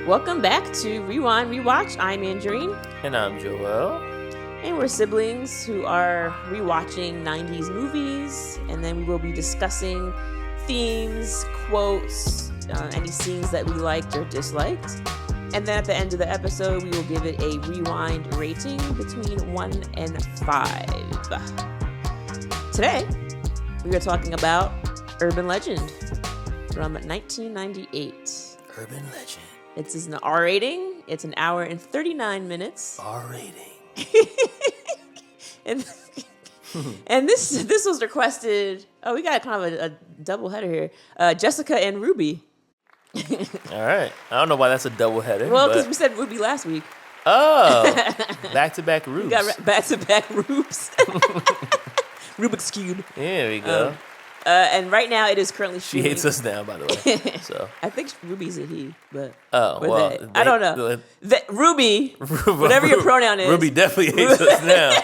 Welcome back to Rewind, Rewatch. I'm Andrene. And I'm Joel. And we're siblings who are rewatching 90s movies. And then we will be discussing themes, quotes, any scenes that we liked or disliked. And then at the end of the episode, we will give it a rewind rating between 1 and 5. Today, we are talking about Urban Legend from 1998. Urban Legend. It's an R rating. It's an hour and 39 minutes. R rating. and this was requested. Oh, we got kind of a double header here. Jessica and Ruby. All right. I don't know why that's a double header. Well, because we said Ruby last week. Oh, back-to-back Rubes. We got back-to-back Rubes. Rubik's Cube. There we go. And right now it is currently She streaming. hates us now, by the way. So I think Ruby's a he, but I don't know. Ruby, whatever your pronoun is. Ruby definitely hates us now.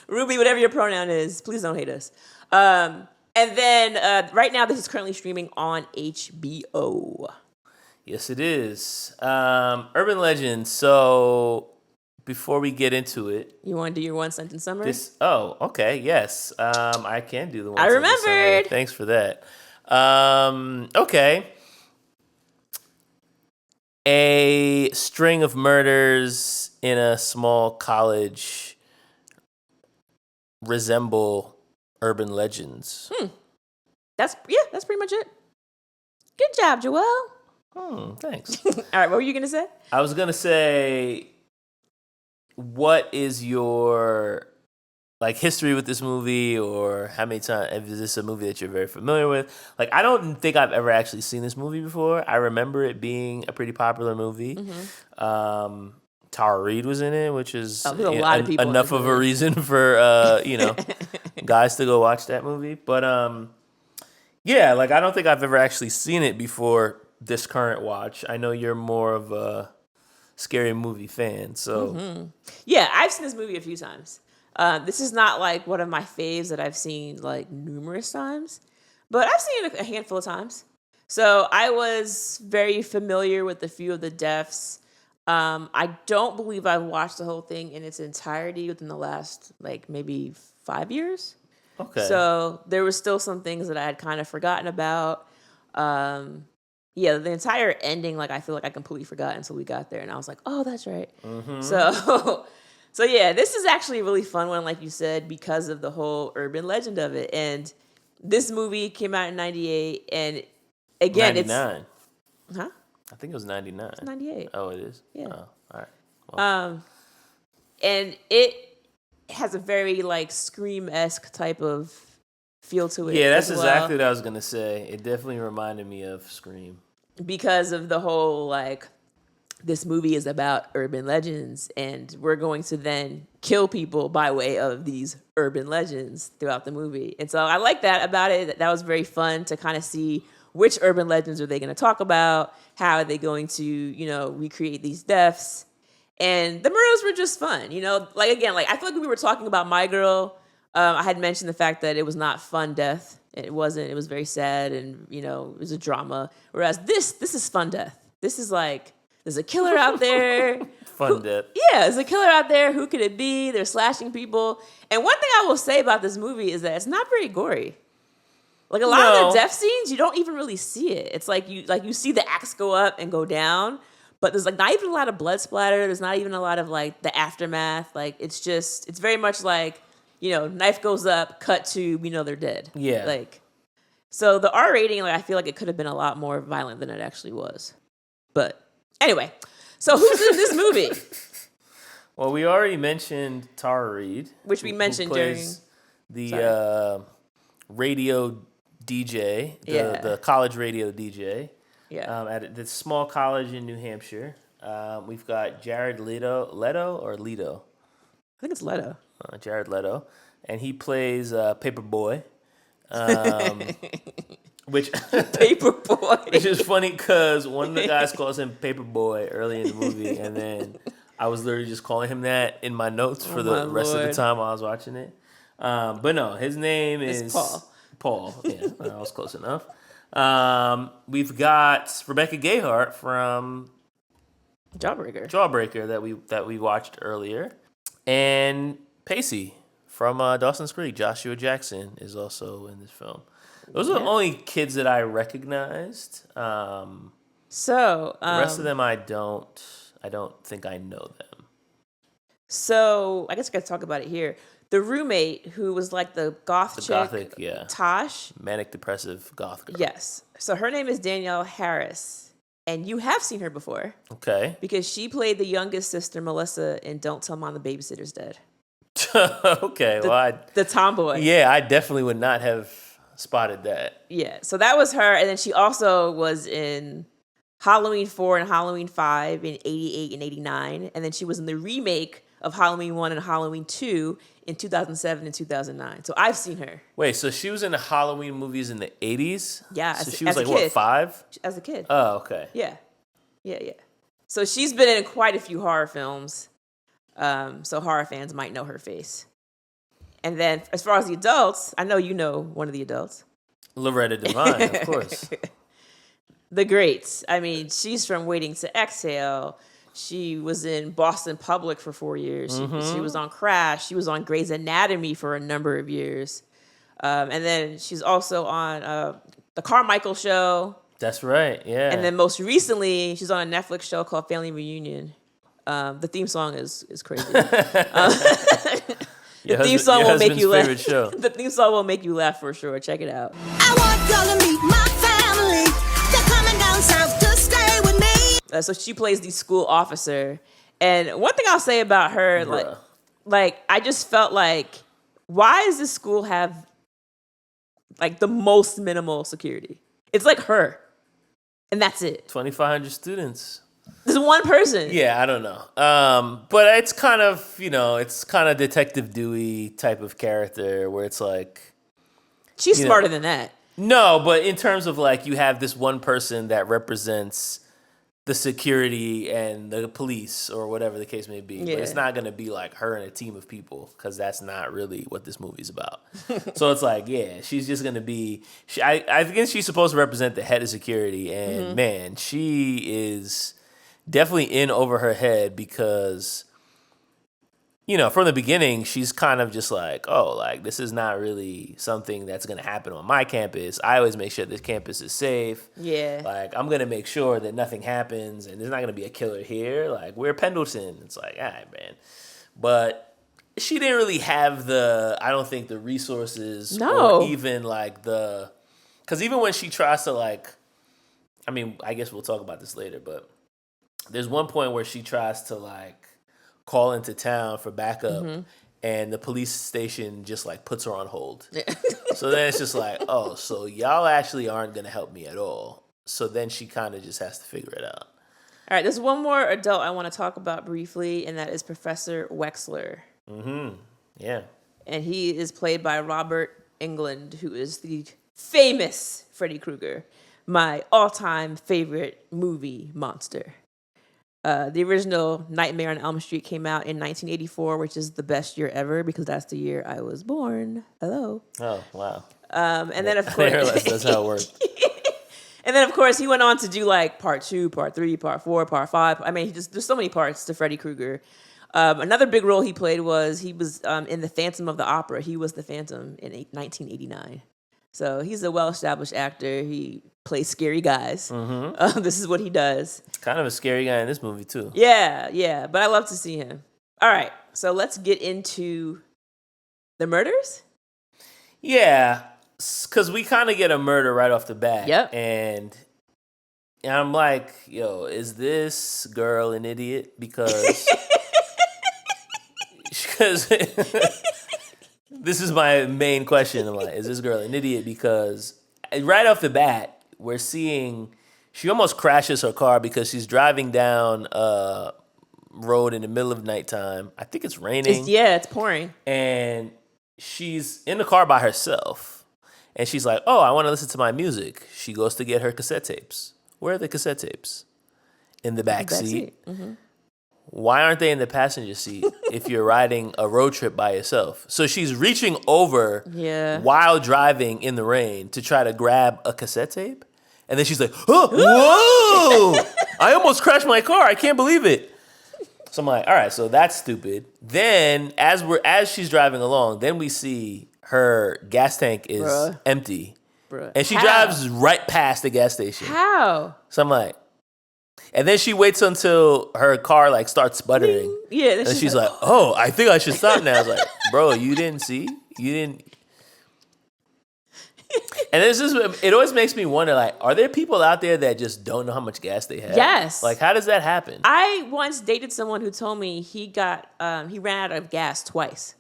Ruby, whatever your pronoun is, please don't hate us. And then right now this is currently streaming on HBO. Yes, it is. Urban Legend. So before we get into it, you want to do your one sentence summary? Okay, yes. I can do the one. I remembered. Summary. Thanks for that. Okay. A string of murders in a small college resemble urban legends. That's pretty much it. Good job, Joel. Thanks. All right, what were you gonna say? I was gonna say, what is your history with this movie, or how many times is this a movie that you're very familiar with? I don't think I've ever actually seen this movie before. I remember it being a pretty popular movie. Mm-hmm. Tara Reid was in it, which is a lot of people enough of a reason for guys to go watch that movie. But I don't think I've ever actually seen it before this current watch. I know you're more of a scary movie fan, so yeah, I've seen this movie a few times. This is not one of my faves that I've seen numerous times, but I've seen it a handful of times. So I was very familiar with a few of the deaths. I don't believe I've watched the whole thing in its entirety within the last maybe 5 years. Okay. So there was still some things that I had kind of forgotten about. The entire ending, I feel like I completely forgot until we got there, and I was like, oh, that's right. Mm-hmm. So yeah, this is actually a really fun one, like you said, because of the whole urban legend of it. And this movie came out in 98, and again, 99. It's... Huh? I think it was 99. It's 98. Oh, it is? Yeah. Oh, all right. Well. And it has a very, Scream-esque type of feel to it. Yeah, that's exactly what I was going to say. It definitely reminded me of Scream. Because of the whole, this movie is about urban legends, and we're going to then kill people by way of these urban legends throughout the movie. And so I like that about it. That was very fun to kind of see which urban legends are they going to talk about, how are they going to, recreate these deaths. And the murders were just fun, again, I feel like when we were talking about My Girl, I had mentioned the fact that it was not fun death. It wasn't. It was very sad, and it was a drama. Whereas this is fun death. This is there's a killer out there. Fun death. Yeah, there's a killer out there. Who could it be? They're slashing people. And one thing I will say about this movie is that it's not very gory. A lot of the death scenes, you don't even really see it. It's you see the axe go up and go down, but there's not even a lot of blood splatter. There's not even a lot of the aftermath. It's very much knife goes up, cut to, they're dead. Yeah. So the R rating, I feel like it could have been a lot more violent than it actually was. But anyway, so who's in this movie? Well, we already mentioned Tara Reid. Which we mentioned who plays the radio DJ, the college radio DJ. Yeah. At this small college in New Hampshire. We've got Jared Leto. I think it's Leto. Jared Leto, and he plays Paperboy, which Paperboy, which is funny because one of the guys calls him Paperboy early in the movie, and then I was literally just calling him that in my notes for the rest of the time while I was watching it. But no, his name is Paul. Paul, yeah, I was close enough. We've got Rebecca Gayheart from Jawbreaker that we watched earlier, and Pacey from Dawson's Creek. Joshua Jackson is also in this film. Those are the only kids that I recognized. The rest of them I don't think I know them. So I guess I got to talk about it here. The roommate who was like the chick, gothic, Tosh, manic depressive goth girl. Yes. So her name is Danielle Harris, and you have seen her before. Okay. Because she played the youngest sister, Melissa, in Don't Tell Mom the Babysitter's Dead. Okay, the tomboy. Yeah, I definitely would not have spotted that. Yeah, so that was her, and then she also was in Halloween 4 and Halloween 5 in 88 and 89, and then she was in the remake of Halloween 1 and Halloween 2 in 2007 and 2009. So I've seen her. Wait, so she was in the Halloween movies in the 80s? Yeah. So she was like, what, 5? As a kid. Oh, okay. Yeah. So she's been in quite a few horror films. So horror fans might know her face. And then as far as the adults, I know you know one of the adults. Loretta Devine, of course. The greats. I mean, she's from Waiting to Exhale. She was in Boston Public for 4 years. She was on Crash. She was on Grey's Anatomy for a number of years. And then she's also on The Carmichael Show. That's right, yeah. And then most recently, she's on a Netflix show called Family Reunion. The theme song is crazy. The theme song will make you laugh. The theme song will make you laugh for sure. Check it out. I want y'all to meet my family. They're coming down south to stay with me. So she plays the school officer. And one thing I'll say about her, like I just felt like, why does this school have like the most minimal security? It's like her. And that's it. 2,500 students. There's one person. Yeah, I don't know. But it's kind of, it's kind of Detective Dewey type of character where it's like... She's smarter than that. No, but in terms of like, you have this one person that represents the security and the police or whatever the case may be. Yeah. But it's not going to be like her and a team of people because that's not really what this movie's about. So it's like, yeah, she's just going to be... I think she's supposed to represent the head of security. And man, she is... definitely in over her head because, from the beginning, she's kind of just like, oh, like, this is not really something that's going to happen on my campus. I always make sure this campus is safe. Yeah. Like, I'm going to make sure that nothing happens and there's not going to be a killer here. Like, we're Pendleton. It's like, all right, man. But she didn't really have I don't think the resources or even like because even when she tries to like, I mean, I guess we'll talk about this later, but there's one point where she tries to like call into town for backup and the police station just like puts her on hold. So then it's just like, oh, so y'all actually aren't going to help me at all. So then she kind of just has to figure it out. All right, there's one more adult I want to talk about briefly, and that is Professor Wexler. Yeah. And he is played by Robert Englund, who is the famous Freddy Krueger, my all-time favorite movie monster. The original Nightmare on Elm Street came out in 1984, which is the best year ever because that's the year I was born. Hello. Oh, wow. And then, of course... that's how it works. And then, of course, he went on to do like part 2, part 3, part 4, part 5. I mean, there's so many parts to Freddy Krueger. Another big role he played was he was in The Phantom of the Opera. He was the Phantom in 1989. So he's a well-established actor. He plays scary guys. This is what he does. Kind of a scary guy in this movie, too. Yeah. But I love to see him. All right. So let's get into the murders. Yeah. Because we kind of get a murder right off the bat. Yep. And I'm like, yo, is this girl an idiot? Because this is my main question. I'm like, is this girl an idiot? Because right off the bat, we're seeing she almost crashes her car because she's driving down a road in the middle of nighttime. I think it's raining. It's pouring. And she's in the car by herself. And she's like, oh, I want to listen to my music. She goes to get her cassette tapes. Where are the cassette tapes? In the back seat. why aren't they in the passenger seat if you're riding a road trip by yourself? So she's reaching over while driving in the rain to try to grab a cassette tape. And then she's like, oh, whoa, I almost crashed my car. I can't believe it. So I'm like, all right, so that's stupid. Then as she's driving along, then we see her gas tank is empty. Bruh. And she drives right past the gas station. How? So I'm like, and then she waits until her car like starts sputtering. Yeah. And she's like, oh, I think I should stop now. I was like, bro, you didn't see? You didn't. And it always makes me wonder, like, are there people out there that just don't know how much gas they have? Yes. Like, how does that happen? I once dated someone who told me he ran out of gas twice.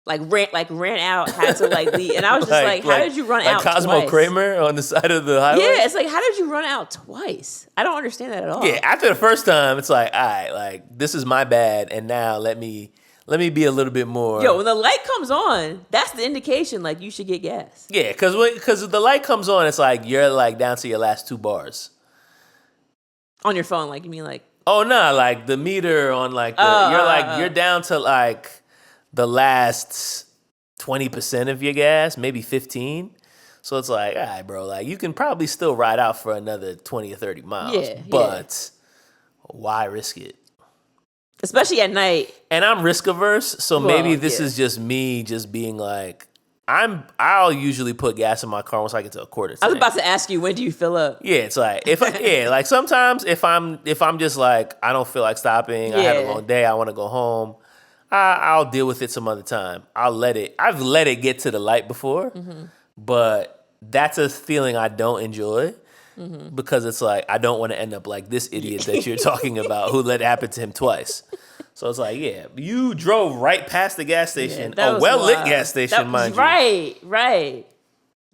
Ran out, had to leave. And I was just like, how did you run out Cosmo twice? Kramer on the side of the highway? Yeah, it's like, how did you run out twice? I don't understand that at all. Yeah, after the first time, it's like, all right, like, this is my bad, and now let me be a little bit more. Yo, when the light comes on, that's the indication, like, you should get gas. Yeah, because the light comes on, it's like, you're, like, down to your last 2 bars. On your phone, like, you mean, like... Oh, no, like, the meter on, like, you're down to, like... the last 20% of your gas, maybe 15. So it's like, all right, bro, like you can probably still ride out for another 20 or 30 miles. But why risk it? Especially at night. And I'm risk averse, so maybe this is just me just being like, I'll usually put gas in my car once I get to a quarter tank. I was about to ask you, when do you fill up? Yeah, it's like like sometimes if I'm just like I don't feel like stopping, I had a long day, I want to go home. I'll deal with it some other time. I've let it get to the light before, but that's a feeling I don't enjoy because it's like I don't want to end up like this idiot that you're talking about who let it happen to him twice. So it's like, yeah, you drove right past the gas station, a well-lit gas station, mind you. Right.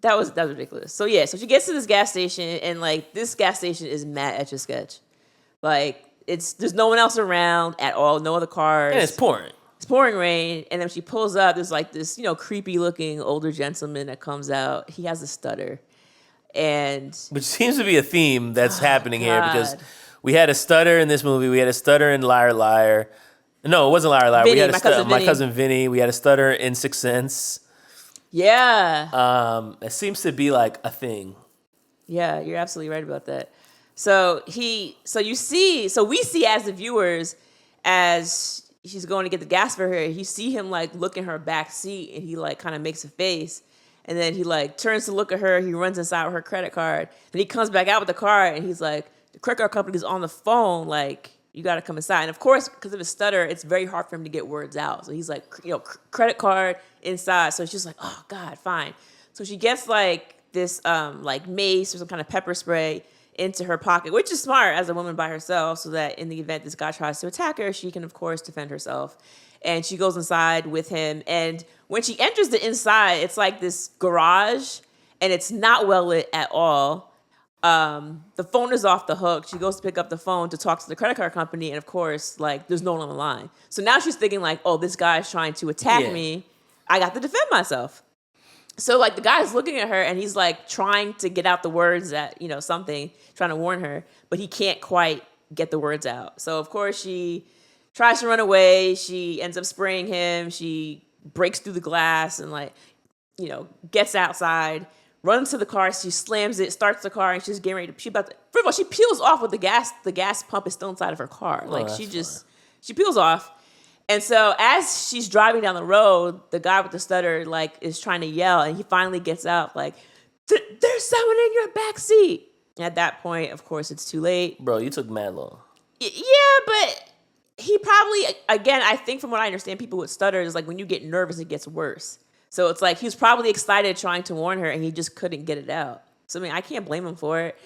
That was ridiculous. So yeah, so she gets to this gas station, and like this gas station is mad Etch-a-Sketch. Like there's no one else around at all, no other cars. And it's pouring. It's pouring rain, and then she pulls up. There's like this, creepy looking older gentleman that comes out. He has a stutter, and which seems to be a theme that's happening here because we had a stutter in this movie. We had a stutter in Liar Liar. No, it wasn't Liar Liar. Vinny, we had my cousin Vinny. We had a stutter in Sixth Sense. Yeah. It seems to be like a thing. Yeah, you're absolutely right about that. So we see as the viewers, as she's going to get the gas for her, you see him like look in her back seat, and he like kind of makes a face, and then he like turns to look at her. He runs inside with her credit card. Then he comes back out with the card, and he's like, the credit card company's on the phone, like, you got to come inside. And of course, because of his stutter, it's very hard for him to get words out. So he's like, credit card inside. So she's like, oh God, fine. So she gets like this like mace or some kind of pepper spray into her pocket, which is smart as a woman by herself, so that in the event this guy tries to attack her, she can of course defend herself. And she goes inside with him. And when she enters the inside, it's like this garage, and it's not well lit at all. The phone is off the hook. She goes to pick up the phone to talk to the credit card company, and of course, like, there's no one on the line. So now she's thinking like, oh, this guy is trying to attack me. I got to defend myself. So like the guy's looking at her, and he's like trying to get out the words that, something, trying to warn her, but he can't quite get the words out. So of course she tries to run away. She ends up spraying him. She breaks through the glass and gets outside, runs to the car. She slams it, starts the car, and she's getting ready to. First of all, she peels off with the gas. The gas pump is still inside of her car. She peels off. And so as she's driving down the road, the guy with the stutter is trying to yell, and he finally gets out like, "There's someone in your back seat." At that point, of course, it's too late. Bro, you took mad long. Yeah, but he probably, again, I think from what I understand, people with stutters, like when you get nervous, it gets worse. So it's like he was probably excited trying to warn her, and he just couldn't get it out. So, I mean, I can't blame him for it.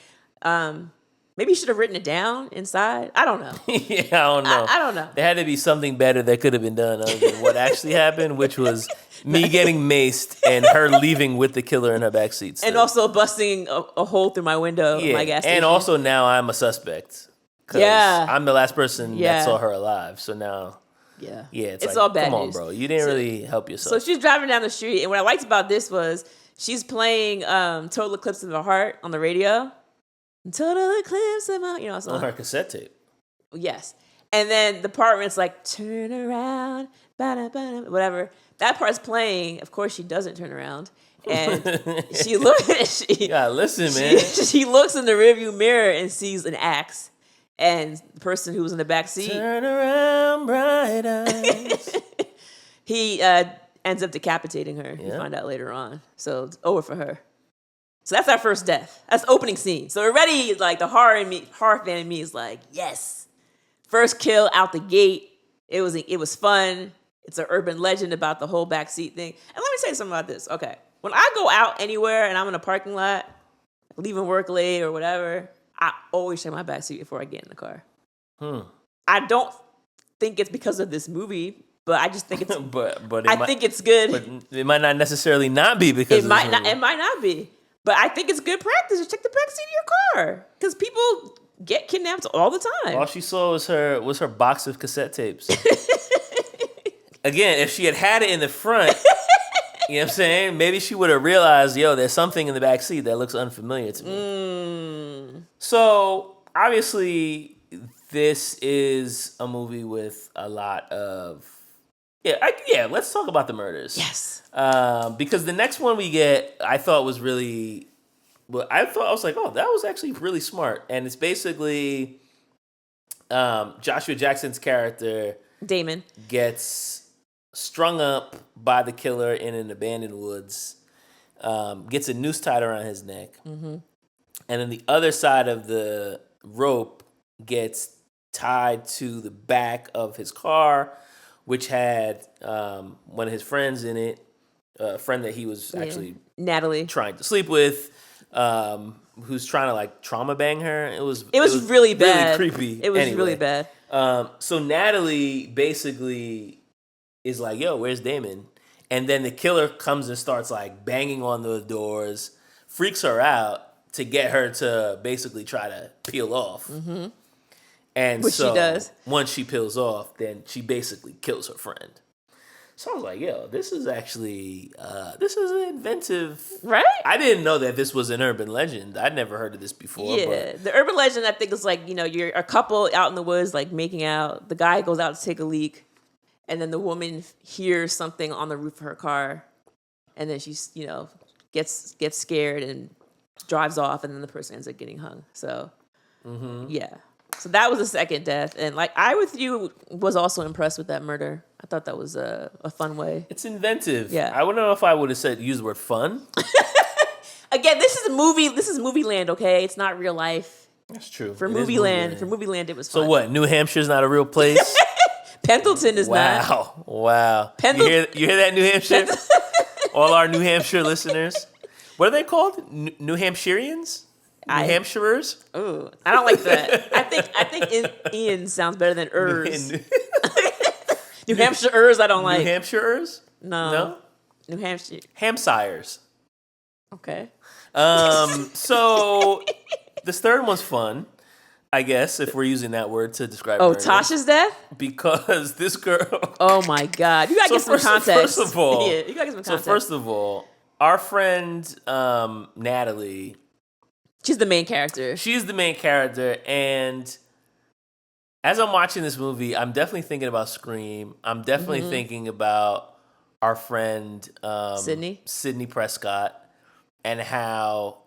Maybe he should have written it down inside. I don't know. Yeah, I don't know. I don't know. There had to be something better that could have been done other than what actually happened, which was me getting maced and her leaving with the killer in her backseat. And also busting a hole through my window of my gas station. And also now I'm a suspect. Yeah. I'm the last person that saw her alive. So now... Yeah, it's like, all bad come on, news. bro. You didn't really help yourself. So she's driving down the street, and what I liked about this was she's playing Total Eclipse of the Heart on the radio. Total Eclipse of my, on her cassette tape. Yes. And then the part where it's like, turn around, ba-da-ba-da, whatever. That part's playing. Of course, she doesn't turn around. And she looks. You gotta listen, man. She looks in the rearview mirror and sees an axe. And the person who was in the back seat, Turn around, bright eyes. he ends up decapitating her. You find out later on. So it's over for her. So that's our first death. That's the opening scene. So already, like, the horror fan in me is like, yes. First kill out the gate. It was fun. It's an urban legend about the whole backseat thing. And let me say something about this. Okay. When I go out anywhere and I'm in a parking lot, leaving work late or whatever, I always check my backseat before I get in the car. I don't think it's because of this movie, but I just think it's. I think it's good. But it might not necessarily not be because it might not. It might not be, but I think it's good practice to check the backseat of your car because people get kidnapped all the time. All she saw was her box of cassette tapes. Again, if she had it in the front, you know what I'm saying? Maybe she would have realized, there's something in the back seat that looks unfamiliar to me. So, obviously, this is a movie with a lot of... let's talk about the murders. Yes. Because the next one we get, I thought was really... Well, I was like, that was actually really smart. And it's basically Joshua Jackson's character... Damon. Gets strung up by the killer in an abandoned woods, gets a noose tied around his neck, and then the other side of the rope gets tied to the back of his car, which had one of his friends in it, a friend that he was actually Natalie trying to sleep with, who's trying to like trauma bang her. It was really bad. Really creepy. It was really bad. So Natalie basically is like, where's Damon? And then the killer comes and starts like banging on the doors, freaks her out to get her to basically try to peel off. And which so she does. Once she peels off, then she basically kills her friend. So I was like, this is actually, this is an inventive. Right? I didn't know that this was an urban legend. I'd never heard of this before. Yeah. The urban legend, I think, is like, you're a couple out in the woods, like making out. The guy goes out to take a leak. And then the woman hears something on the roof of her car. And then she, gets scared and drives off. And then the person ends up getting hung. So, yeah. So that was the second death. And like, I with you was also impressed with that murder. I thought that was a fun way. It's inventive. Yeah. I wouldn't know if I would have used the word fun. Again, this is a movie. This is movie land, okay? It's not real life. That's true. For movie land, it was fun. So what? New Hampshire's not a real place? Pendleton is not. Wow. You hear that, New Hampshire? All our New Hampshire listeners. What are they called? New Hampshireans? New Hampshirers? Ooh, I don't like that. I think Ian sounds better than Ers. New Hampshireers, I don't like. New Hampshirers? No. New Hampshire. Hampsires. Okay. So this third one's fun, I guess, if we're using that word to describe murder. Tasha's death? Because this girl... Oh, my God. You got to get some context. First of all... Yeah, you got to get some context. So first of all, our friend Natalie... She's the main character. She's the main character, and as I'm watching this movie, I'm definitely thinking about Scream. I'm definitely thinking about our friend Sydney Prescott, and how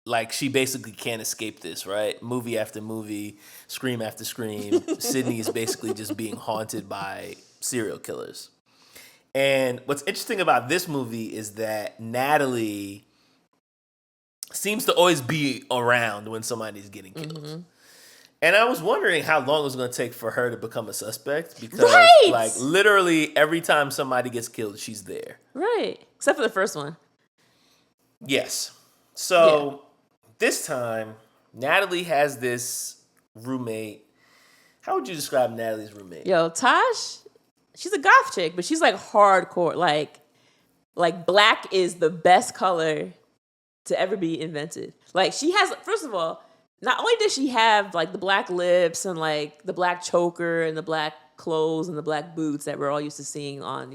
like she basically can't escape this, right? Movie after movie, Scream after Scream. Sydney is basically just being haunted by serial killers. And what's interesting about this movie is that Natalie seems to always be around when somebody's getting killed. And I was wondering how long it was going to take for her to become a suspect, because like literally every time somebody gets killed, she's there. Right. Except for the first one. Yes. So this time, Natalie has this roommate. How would you describe Natalie's roommate? Yo, Tosh, she's a goth chick, but she's like hardcore. Like black is the best color to ever be invented. Like she has, first of all, not only does she have like the black lips and like the black choker and the black clothes and the black boots that we're all used to seeing on,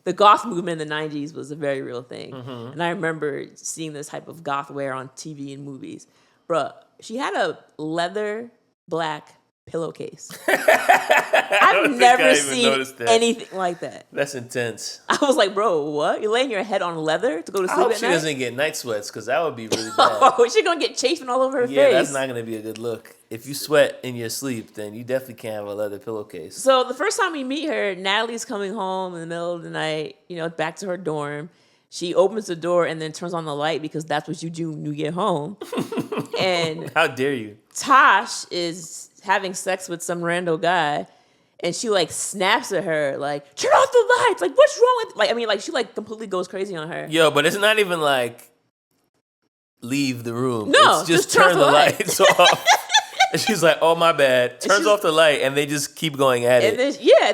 the goth movement in the 90s was a very real thing. And I remember seeing this type of goth wear on TV and movies. Bruh, she had a leather black pillowcase. I I've don't think never I even seen noticed that. anything like that. That's intense. I was like, bro, what? You're laying your head on leather to go to I sleep hope at she night? doesn't get night sweats because that would be really bad. Oh, she's gonna get chafing all over her Yeah, face. that's not going to be a good look. If you sweat in your sleep, then you definitely can't have a leather pillowcase. So the first time we meet her, Natalie's coming home in the middle of the night, back to her dorm. She opens the door and then turns on the light because that's what you do when you get home. And How dare you? Tosh is having sex with some rando guy, and she like snaps at her like, turn off the lights. Like, what's wrong with she like completely goes crazy on her. Yo, but it's not even like leave the room. No, it's just turn turn off the the light. lights off. And she's like, oh my bad. Turns off the light and they just keep going at it. And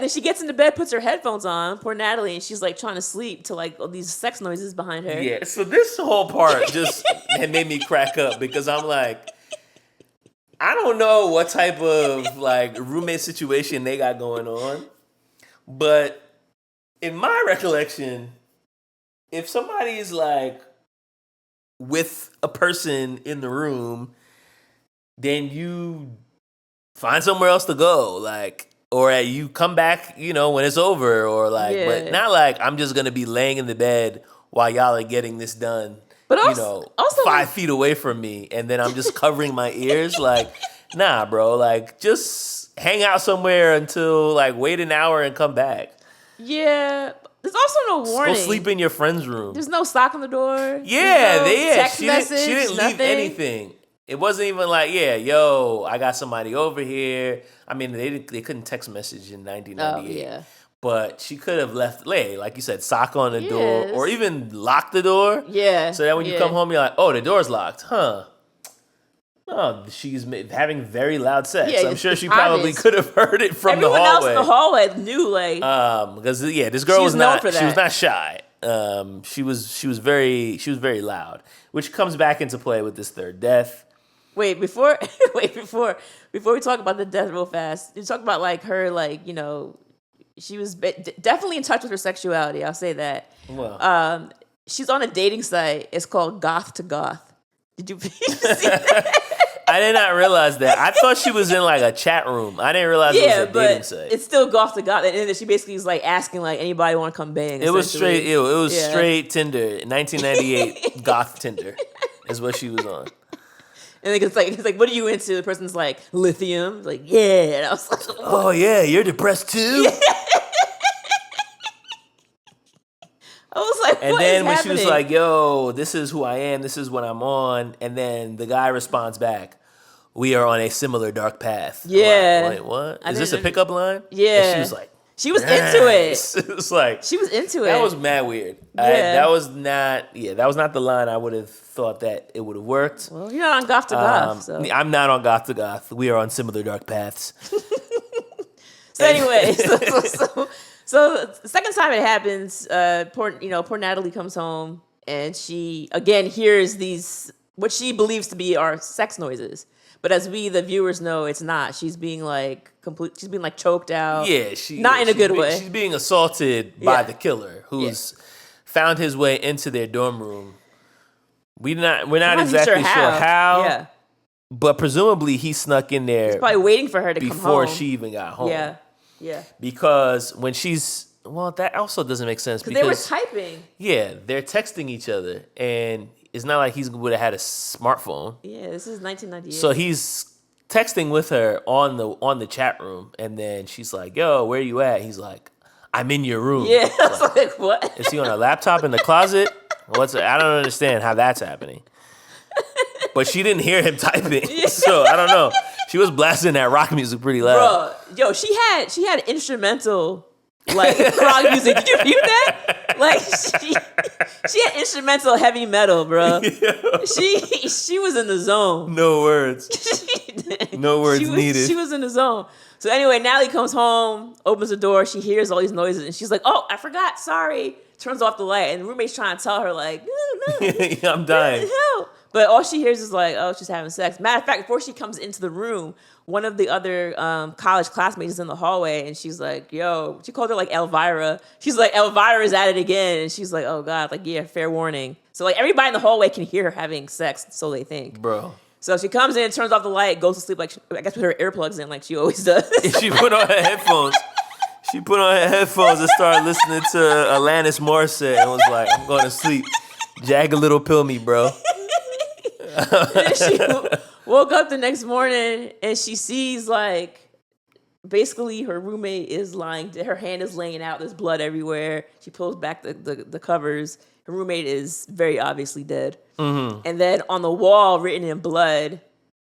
then she gets into bed, puts her headphones on, poor Natalie, and she's like trying to sleep to like all these sex noises behind her. Yeah, so this whole part just had made me crack up because I'm like, I don't know what type of like roommate situation they got going on, but in my recollection, if somebody's like with a person in the room, then you find somewhere else to go, like, or you come back, when it's over, or like, but not like I'm just gonna be laying in the bed while y'all are getting this done, but also 5 feet away from me, and then I'm just covering my ears, like, nah, bro, like, just hang out somewhere until like wait an hour and come back. Yeah, there's also no warning. Go sleep in your friend's room. There's no sock on the door. Yeah, text she message, didn't leave nothing. anything. It wasn't even like, yo, I got somebody over here. I mean, they couldn't text message in 1998. Oh, yeah. But she could have left, like you said, sock on the door, Yes. or even lock the door. Yeah. So that when you come home, you're like, oh, the door's locked, huh? Oh, she's having very loud sex. Yeah, I'm sure it's she probably obvious. could have heard it from Everyone the hallway. else in the hallway knew, like, Because this girl She was was known not. for She was that. not shy. She was very loud, which comes back into play with this third death. before we talk about the death real fast, you talk about like her, like, she was definitely in touch with her sexuality. I'll say that. Well, She's on a dating site. It's called Goth to Goth. Did you see that? I did not realize that. I thought she was in like a chat room. I didn't realize it was a dating site. It's still Goth to Goth, and then she basically was like asking like anybody want to come bang. It was essentially. straight. It was straight Tinder. 1998 goth Tinder is what she was on. And it's like, what are you into? The person's like, lithium. Like, yeah. And I was like, Oh yeah, you're depressed too. I was like, And what then is when happening? she was like, yo, this is who I am, this is what I'm on, and then the guy responds back, we are on a similar dark path. I'm Yeah. like, wait, what? I Is this a didn't- pickup line? Yeah. And she was like, she was into it. nice. It was like, She was into it. that was mad weird. Yeah. That was not the line I would have thought that it would have worked. Well, you're not on Goth to Goth, so. I'm not on goth to goth. We are on similar dark paths. So anyway, so the second time it happens, poor Natalie comes home and she again hears these what she believes to be are sex noises, but as we the viewers know, it's not. She's being like she's being like choked out. Yeah, not in a good way. She's being assaulted by Yeah. the killer, who's found his way into their dorm room. We're not I'm not even exactly sure how, Yeah, but presumably he snuck in there probably waiting for her to come before home. she even got home. Yeah, Because when that also doesn't make sense because they were because typing. they're texting each other, and it's not like he would have had a smartphone. Yeah, this is 1998. So he's texting with her on the chat room, and then she's like, "Yo, where you at?" He's like, "I'm in your room." yeah, I was like, what? Is he on a laptop in the closet? I don't understand how that's happening. But she didn't hear him typing, so I don't know. She was blasting that rock music pretty loud. Bro, yo, she had instrumental like rock music. Did you hear that? Like she had instrumental heavy metal, bro. She was in the zone. No words. No words needed. She was in the zone. So anyway, Natalie comes home, opens the door, she hears all these noises, and she's like, "Oh, I forgot. Sorry." Turns off the light, and the roommate's trying to tell her like, "No, I'm dying. hell." But all she hears is like, "Oh, she's having sex." Matter of fact, before she comes into the room, one of the other college classmates is in the hallway, and she's like, "Yo," she called her like Elvira. She's like, "Elvira's at it again," and she's like, "Oh God, like yeah, fair warning." So like everybody in the hallway can hear her having sex, so they think. Bro. So she comes in, turns off the light, goes to sleep like I guess with her earplugs in, like she always does. She put on her headphones. She put on her headphones and started listening to Alanis Morissette and was like, "I'm going to sleep. Jag a little pill me, bro." And she woke up the next morning and she sees like basically her roommate is lying. Her hand is laying out. There's blood everywhere. She pulls back the covers. Her roommate is very obviously dead. Mm-hmm. And then on the wall, written in blood,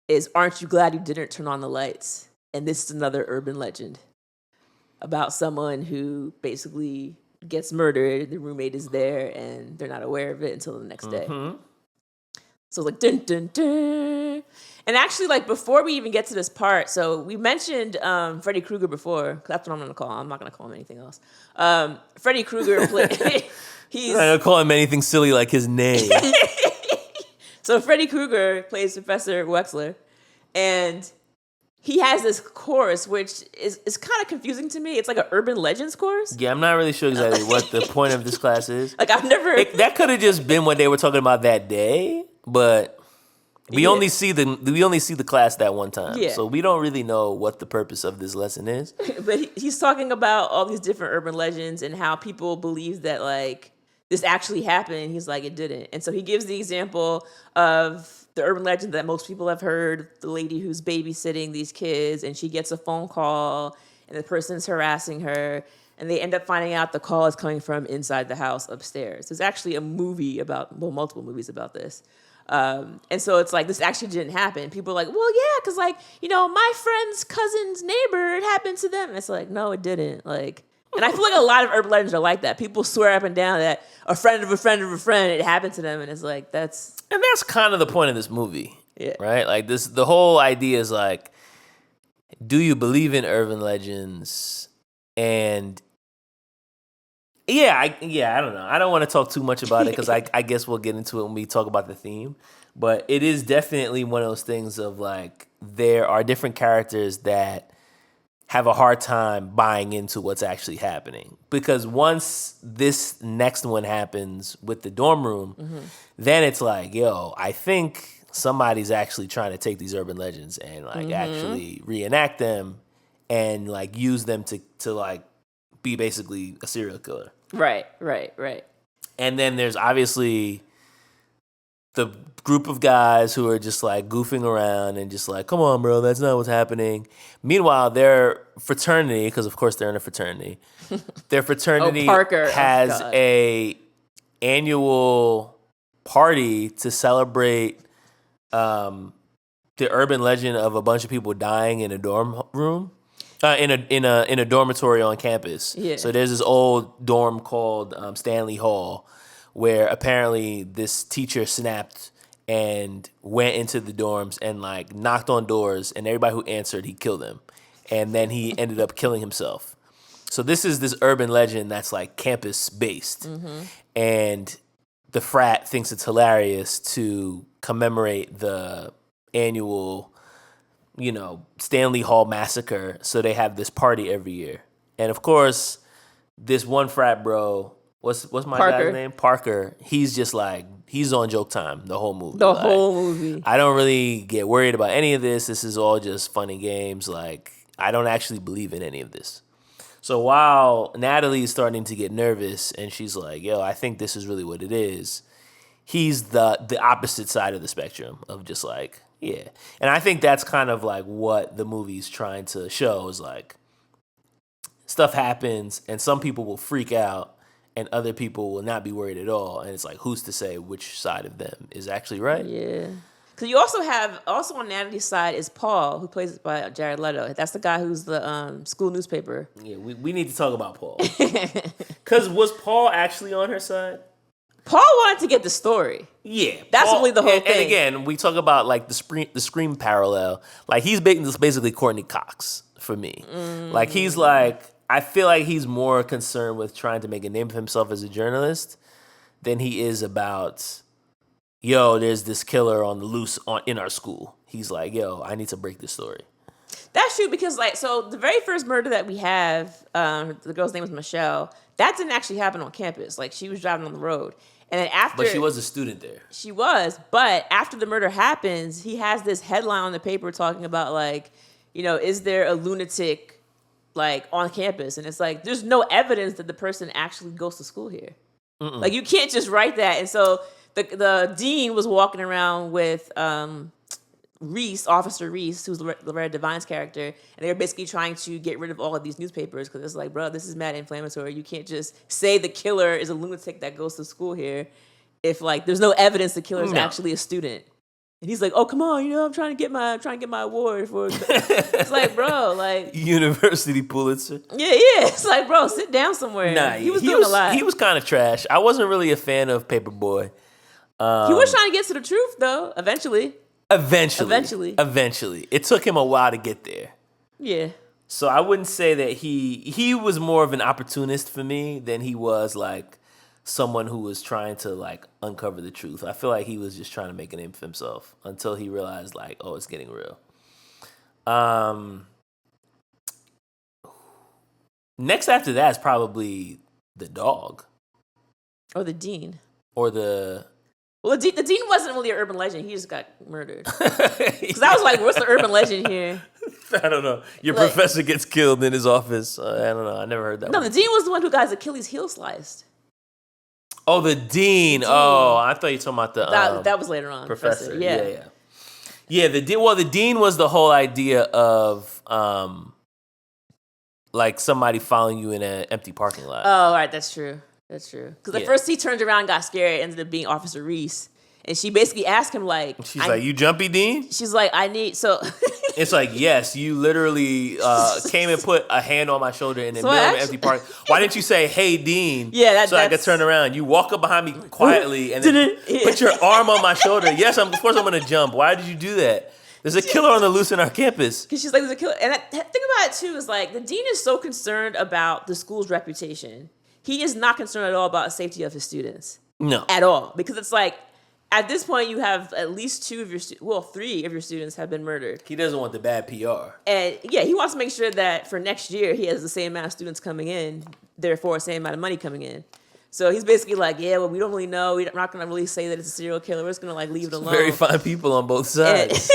is "Aren't you glad you didn't turn on the lights?" And this is another urban legend about someone who basically gets murdered. The roommate is there and they're not aware of it until the next day. So like dun dun dun. And actually, like before we even get to this part, so we mentioned Freddy Krueger before. 'Cause that's what I'm gonna call him. I'm not gonna call him anything else. Freddy Krueger played. He's I don't call him anything silly like his name. So Freddy Krueger plays Professor Wexler, and he has this course, which is kind of confusing to me. It's like an urban legends course. Yeah, I'm not really sure exactly what the point of this class is. Like I've never. That could have just been what they were talking about that day, but we only see the class that one time. Yeah. So we don't really know what the purpose of this lesson is. But he's talking about all these different urban legends and how people believe that like this actually happened. He's like, it didn't. And so he gives the example of the urban legend that most people have heard, the lady who's babysitting these kids and she gets a phone call and the person's harassing her and they end up finding out the call is coming from inside the house upstairs. There's actually a movie multiple movies about this. And so it's like, this actually didn't happen. People are like, well, yeah, because like, my friend's cousin's neighbor, it happened to them. And it's like, no, it didn't. Like, and I feel like a lot of urban legends are like that. People swear up and down that a friend of a friend of a friend, it happened to them. And it's like, that's kind of the point of this movie. Yeah. Right? Like the whole idea is like, do you believe in urban legends? And I don't know. I don't want to talk too much about it because I guess we'll get into it when we talk about the theme. But it is definitely one of those things of like, there are different characters that have a hard time buying into what's actually happening. Because once this next one happens with the dorm room, then it's like, yo, I think somebody's actually trying to take these urban legends and like actually reenact them and like use them to like be basically a serial killer. right. And then there's obviously the group of guys who are just like goofing around and just like, come on, bro, that's not what's happening. Meanwhile, their fraternity, because of course they're in a fraternity, their fraternity Parker. has a annual party to celebrate the urban legend of a bunch of people dying in a dorm room. In a dormitory on campus. Yeah. So there's this old dorm called Stanley Hall, where apparently this teacher snapped and went into the dorms and like knocked on doors, and everybody who answered, he killed them, and then he ended up killing himself. So this is this urban legend that's like campus based, and the frat thinks it's hilarious to commemorate the annual Stanley Hall massacre. So they have this party every year. And of course, this one frat bro, what's my Parker. guy's name? Parker. He's just like, he's on joke time the whole movie. The whole movie. I don't really get worried about any of this. This is all just funny games. Like, I don't actually believe in any of this. So while Natalie is starting to get nervous and she's like, yo, I think this is really what it is, he's the opposite side of the spectrum of just like, yeah. And I think that's kind of like what the movie's trying to show is like, stuff happens and some people will freak out and other people will not be worried at all. And it's like, who's to say which side of them is actually right? Yeah. Because you also have, on Natalie's side is Paul, who plays by Jared Leto. That's the guy who's the school newspaper. Yeah, we need to talk about Paul. Because was Paul actually on her side? Paul wanted to get the story. Yeah, that's really the whole thing. And again, we talk about like the Scream parallel. Like he's basically Courtney Cox for me. Like he's like, I feel like he's more concerned with trying to make a name for himself as a journalist than he is about, yo, there's this killer on the loose in our school. He's like, yo, I need to break this story. That's true because so the very first murder that we have, the girl's name was Michelle. That didn't actually happen on campus. Like she was driving on the road. And then after, But she was a student there. she was, but after the murder happens, he has this headline on the paper talking about like, is there a lunatic like on campus? And it's like, there's no evidence that the person actually goes to school here. Like you can't just write that. And so the dean was walking around with Reese, Officer Reese, who's Loretta Devine's character, and they were basically trying to get rid of all of these newspapers because it's like, bro, this is mad inflammatory. You can't just say the killer is a lunatic that goes to school here if like there's no evidence the killer is actually a student. And he's like, oh, come on, I'm trying to get my award for. It's like, bro, like University Pulitzer. Yeah. It's like, bro, sit down somewhere. Nah, he was doing a lot. He was kind of trash. I wasn't really a fan of Paperboy. He was trying to get to the truth, though. Eventually. It took him a while to get there. Yeah. So I wouldn't say that he was more of an opportunist for me than he was like someone who was trying to like uncover the truth. I feel like he was just trying to make a name for himself until he realized like, oh, it's getting real. Next after that is probably the dog. Or the dean. Or the... Well, the dean wasn't really an urban legend. He just got murdered. Because I was like, what's the urban legend here? I don't know. Your professor gets killed in his office. I don't know. I never heard that one. The dean was the one who got his Achilles heel sliced. Oh, the dean. Oh, I thought you were talking about the... that was later on. Professor. Yeah, the dean was the whole idea of... like somebody following you in an empty parking lot. Oh, all right, that's true. Because at first he turned around and got scared. It ended up being Officer Reese. And she basically asked him, like... She's like, you jumpy, Dean? She's like, I need... So... It's like, yes, you literally came and put a hand on my shoulder in the middle of an empty park. Why didn't you say, hey, Dean? Yeah, so I could turn around. You walk up behind me quietly and then put your arm on my shoulder. Yes, of course I'm going to jump. Why did you do that? There's a killer on the loose in our campus. Because she's like, there's a killer. And the thing about it, too, is like, the dean is so concerned about the school's reputation. He is not concerned at all about the safety of his students. No. At all. Because it's like, at this point, you have at least 3 of your students have been murdered. He doesn't want the bad PR. And yeah, he wants to make sure that for next year, he has the same amount of students coming in, therefore, the same amount of money coming in. So he's basically like, yeah, well, we don't really know. We're not going to really say that it's a serial killer. We're just going to like leave it alone. Very fine people on both sides.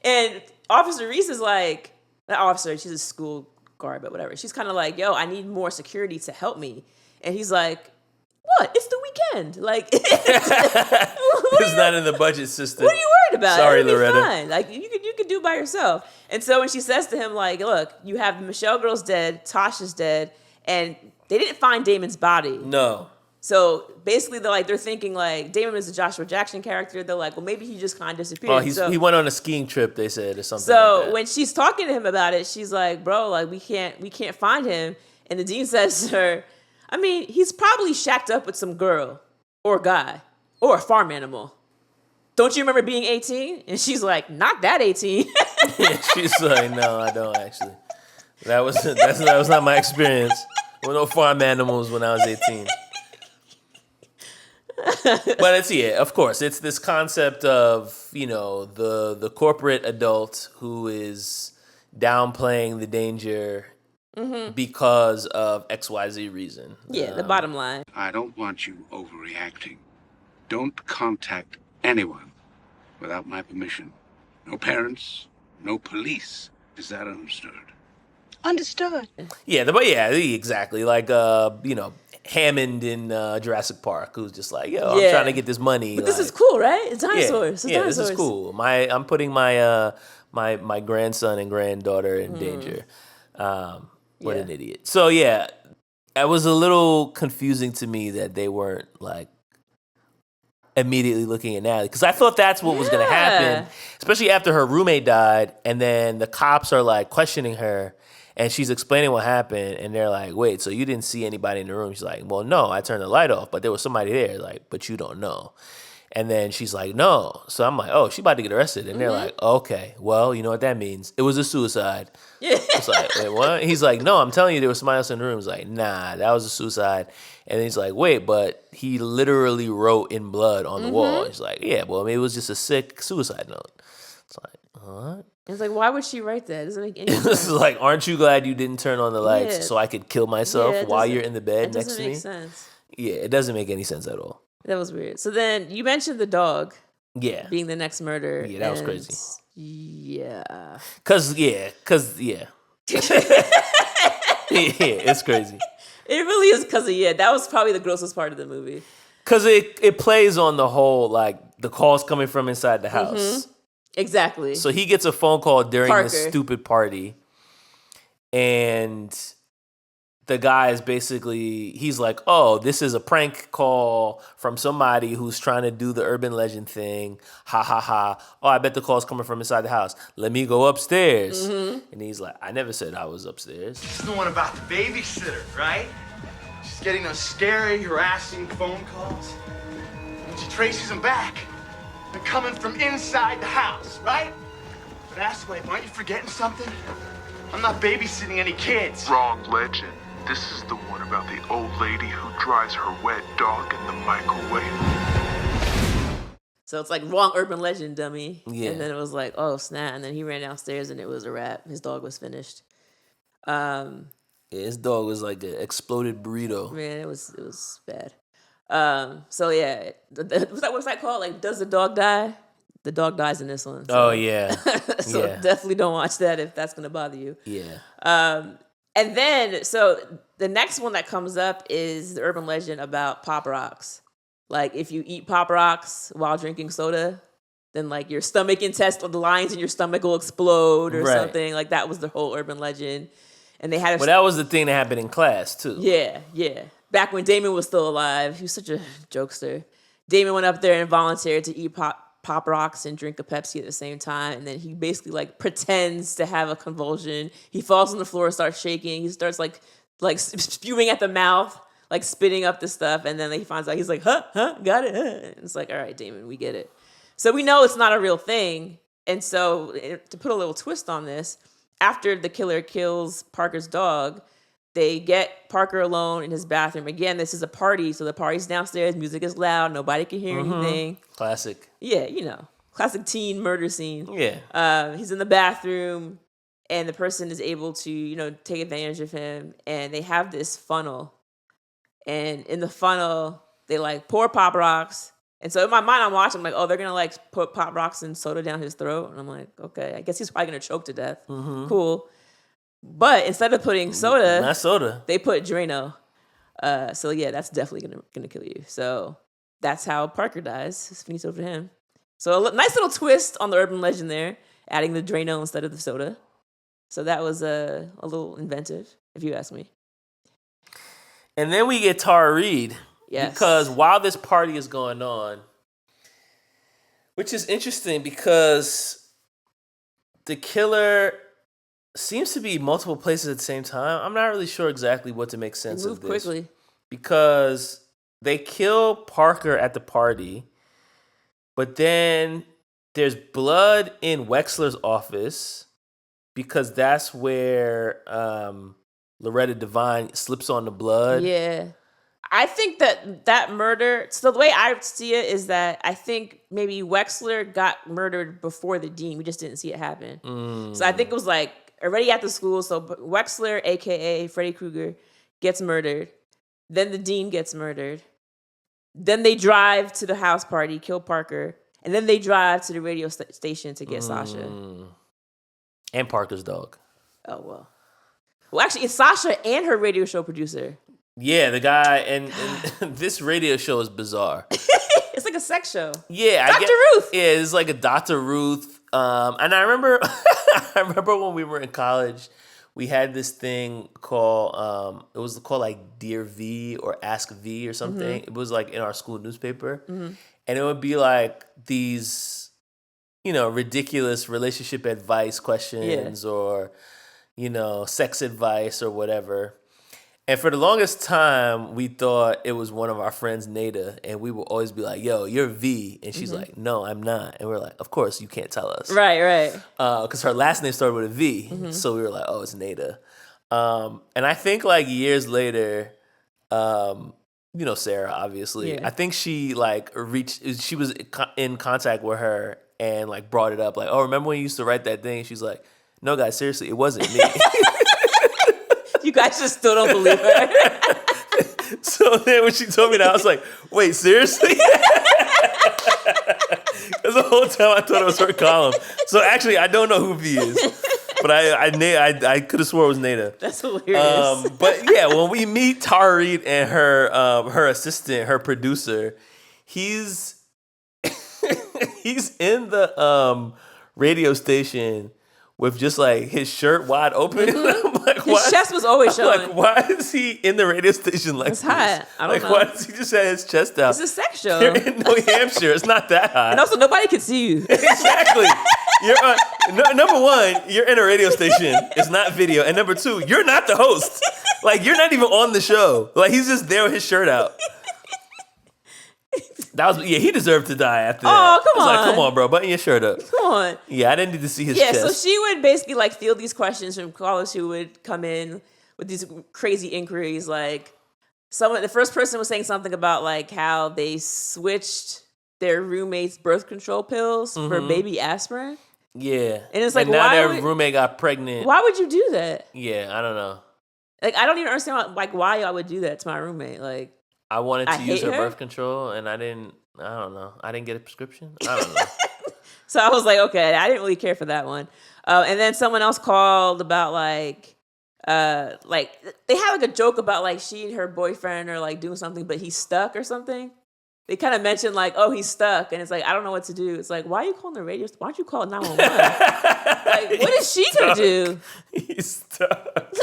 And Officer Reese is like, not officer, she's a school guard, but whatever. She's kind of like, yo, I need more security to help me. And he's like, what? It's the weekend. Like, it's not in the budget system. What are you worried about? Sorry, It'll be Loretta. fine. Like, you could do it by yourself. And so when she says to him, like, look, you have the Michelle girl's dead, Tasha's dead, and they didn't find Damon's body. No. So basically, they're thinking like Damon is a Joshua Jackson character. They're like, well, maybe he just kind of disappeared. Oh, he went on a skiing trip, they said, or something. So like that. when she's talking to him about it, she's like, bro, like we can't find him. And the dean says to her, I mean, he's probably shacked up with some girl or guy or a farm animal. Don't you remember being 18? And she's like, not that 18. She's like, no, I don't actually. That was not my experience. There were no farm animals when I was 18. But of course, it's this concept of, the corporate adult who is downplaying the danger because of XYZ reason. Yeah, the bottom line. I don't want you overreacting. Don't contact anyone without my permission. No parents, no police. Is that understood? Understood. Yeah, exactly. Like, Hammond in Jurassic Park, who's just like, yo, I'm trying to get this money. But this is cool, right? It's dinosaurs. Yeah, this is cool. I'm putting my my grandson and granddaughter in danger. What an idiot. So yeah, it was a little confusing to me that they weren't like immediately looking at Natalie, because I thought that's what was going to happen, especially after her roommate died, and then the cops are like questioning her. And she's explaining what happened, and they're like, wait, so you didn't see anybody in the room? She's like, well, no, I turned the light off, but there was somebody there. Like, but you don't know. And then she's like, no. So I'm like, oh, she's about to get arrested. And they're like, okay, well, you know what that means? It was a suicide. Yeah. It's like, wait, what? He's like, no, I'm telling you, there was somebody else in the room. He's like, nah, that was a suicide. And he's like, wait, but he literally wrote in blood on the wall. He's like, yeah, well, I mean, it was just a sick suicide note. It's like, what? It's like, why would she write that? It doesn't make any sense. This is like, aren't you glad you didn't turn on the lights so I could kill myself while you're in the bed next to me? It doesn't make sense. Yeah, it doesn't make any sense at all. That was weird. So then you mentioned the dog Yeah. being the next murder. Yeah, that was crazy. Yeah. Cause yeah. Yeah, it's crazy. It really is because of, that was probably the grossest part of the movie. Cause it plays on the whole, like, the calls coming from inside the house. Exactly. So he gets a phone call during Parker. this stupid party, and the guy is basically, he's like, oh, this is a prank call from somebody who's trying to do the urban legend thing. Ha ha ha. Oh, I bet the call's coming from inside the house. Let me go upstairs. And he's like, I never said I was upstairs. It's the one about the babysitter, right? She's getting those scary, harassing phone calls. And she traces them back. They're coming from inside the house, right? But Asswave, aren't you forgetting something? I'm not babysitting any kids. Wrong legend. This is the one about the old lady who dries her wet dog in the microwave. So it's like wrong urban legend, dummy. Yeah. And then it was like, oh, snap. And then he ran downstairs and it was a wrap. His dog was finished. Yeah, his dog was like an exploded burrito. Man, it was bad. So yeah, what's that called? Like, does the dog die? The dog dies in this one. So. Oh, yeah. So Yeah. definitely don't watch that if that's gonna bother you. Yeah. And then, so the next one that comes up is the urban legend about Pop Rocks. Like, if you eat Pop Rocks while drinking soda, then like your stomach the lines in your stomach will explode or Right. something. Like, that was the whole urban legend. And they had Well, that was the thing that happened in class, too. yeah. Back when Damon was still alive, he was such a jokester. Damon went up there and volunteered to eat Pop Rocks and drink a Pepsi at the same time, and then he basically like pretends to have a convulsion. He falls on the floor, starts shaking. He starts like spewing at the mouth, like spitting up the stuff, and then he finds out. He's like, "Huh, got it." And it's like, "All right, Damon, we get it." So we know it's not a real thing, and so to put a little twist on this, after the killer kills Parker's dog, they get Parker alone in his bathroom. Again, this is a party, so the party's downstairs. Music is loud. Nobody can hear anything. Classic. Yeah, classic teen murder scene. Yeah. He's in the bathroom, and the person is able to, take advantage of him. And they have this funnel, and in the funnel, they like pour Pop Rocks. And so in my mind, I'm watching, I'm like, oh, they're gonna like put Pop Rocks and soda down his throat. And I'm like, okay, I guess he's probably gonna choke to death. Cool. But instead of putting Not soda. they put Drano. So yeah, that's definitely gonna kill you. So that's how Parker dies. It's finito for him. So a nice little twist on the urban legend there, adding the Drano instead of the soda. So that was a little inventive, if you ask me. And then we get Tara Reid. Yes. Because while this party is going on, which is interesting because the killer seems to be multiple places at the same time. I'm not really sure exactly what to make sense Move of this. quickly. Because they kill Parker at the party, but then there's blood in Wexler's office because that's where Loretta Devine slips on the blood. Yeah. I think that murder, so the way I see it is that I think maybe Wexler got murdered before the dean. We just didn't see it happen. So I think it was like already at the school. So Wexler, a.k.a. Freddy Krueger, gets murdered. Then the dean gets murdered. Then they drive to the house party, kill Parker. And then they drive to the radio station to get Sasha. And Parker's dog. Oh, well. Well, actually, it's Sasha and her radio show producer. Yeah, the guy, and this radio show is bizarre. It's like a sex show. Yeah, Dr. Ruth. Yeah, it's like a Dr. Ruth. And I remember, when we were in college, we had this thing called it was called like Dear V or Ask V or something. It was like in our school newspaper, and it would be like these, ridiculous relationship advice questions or, sex advice or whatever. And for the longest time, we thought it was one of our friends, Nada, and we would always be like, yo, you're V. And she's like, no, I'm not. And we're like, of course, you can't tell us. Right. Because her last name started with a V. So we were like, oh, it's Nada. And I think like years later, Sarah, obviously, Yeah. I think she she was in contact with her and like brought it up like, oh, remember when you used to write that thing? She's like, no, guys, seriously, it wasn't me. You guys just still don't believe her. So then when she told me that, I was like, wait, seriously? Because the whole time I thought it was her column. So actually, I don't know who V is. But I could have swore it was Nata. That's hilarious. But yeah, when we meet Tara Reid and her assistant, her producer, he's in the radio station with just like his shirt wide open. I'm like, His chest was always showing. Like, why is he in the radio station like It's this? hot. I don't know. Why does he just have his chest out? It's a sex show. You're in New Hampshire. It's not that hot. And also, nobody can see you. Exactly. Number one, you're in a radio station. It's not video. And number two, you're not the host. Like, you're not even on the show. Like, he's just there with his shirt out. He deserved to die after that. Oh, come I was on. like, come on, bro, button your shirt up. Come on. Yeah, I didn't need to see his Yeah, chest. so she would basically like field these questions from callers who would come in with these crazy inquiries. Like, the first person was saying something about like how they switched their roommate's birth control pills for baby aspirin. Yeah. And it's like, now why their would- roommate got pregnant. Why would you do that? Yeah, I don't know. Like, I don't even understand why I would do that to my roommate. Like, I wanted to I use hate her her. birth control, and I don't know. I didn't get a prescription. I don't know. so I was like, okay, I didn't really care for that one. And then someone else called about like they had like a joke about like she and her boyfriend are like doing something, but he's stuck or something. They kind of mentioned like, oh, he's stuck, and it's like I don't know what to do. It's like, why are you calling the radio? Why don't you call 911? Like, what is she gonna do? He's stuck.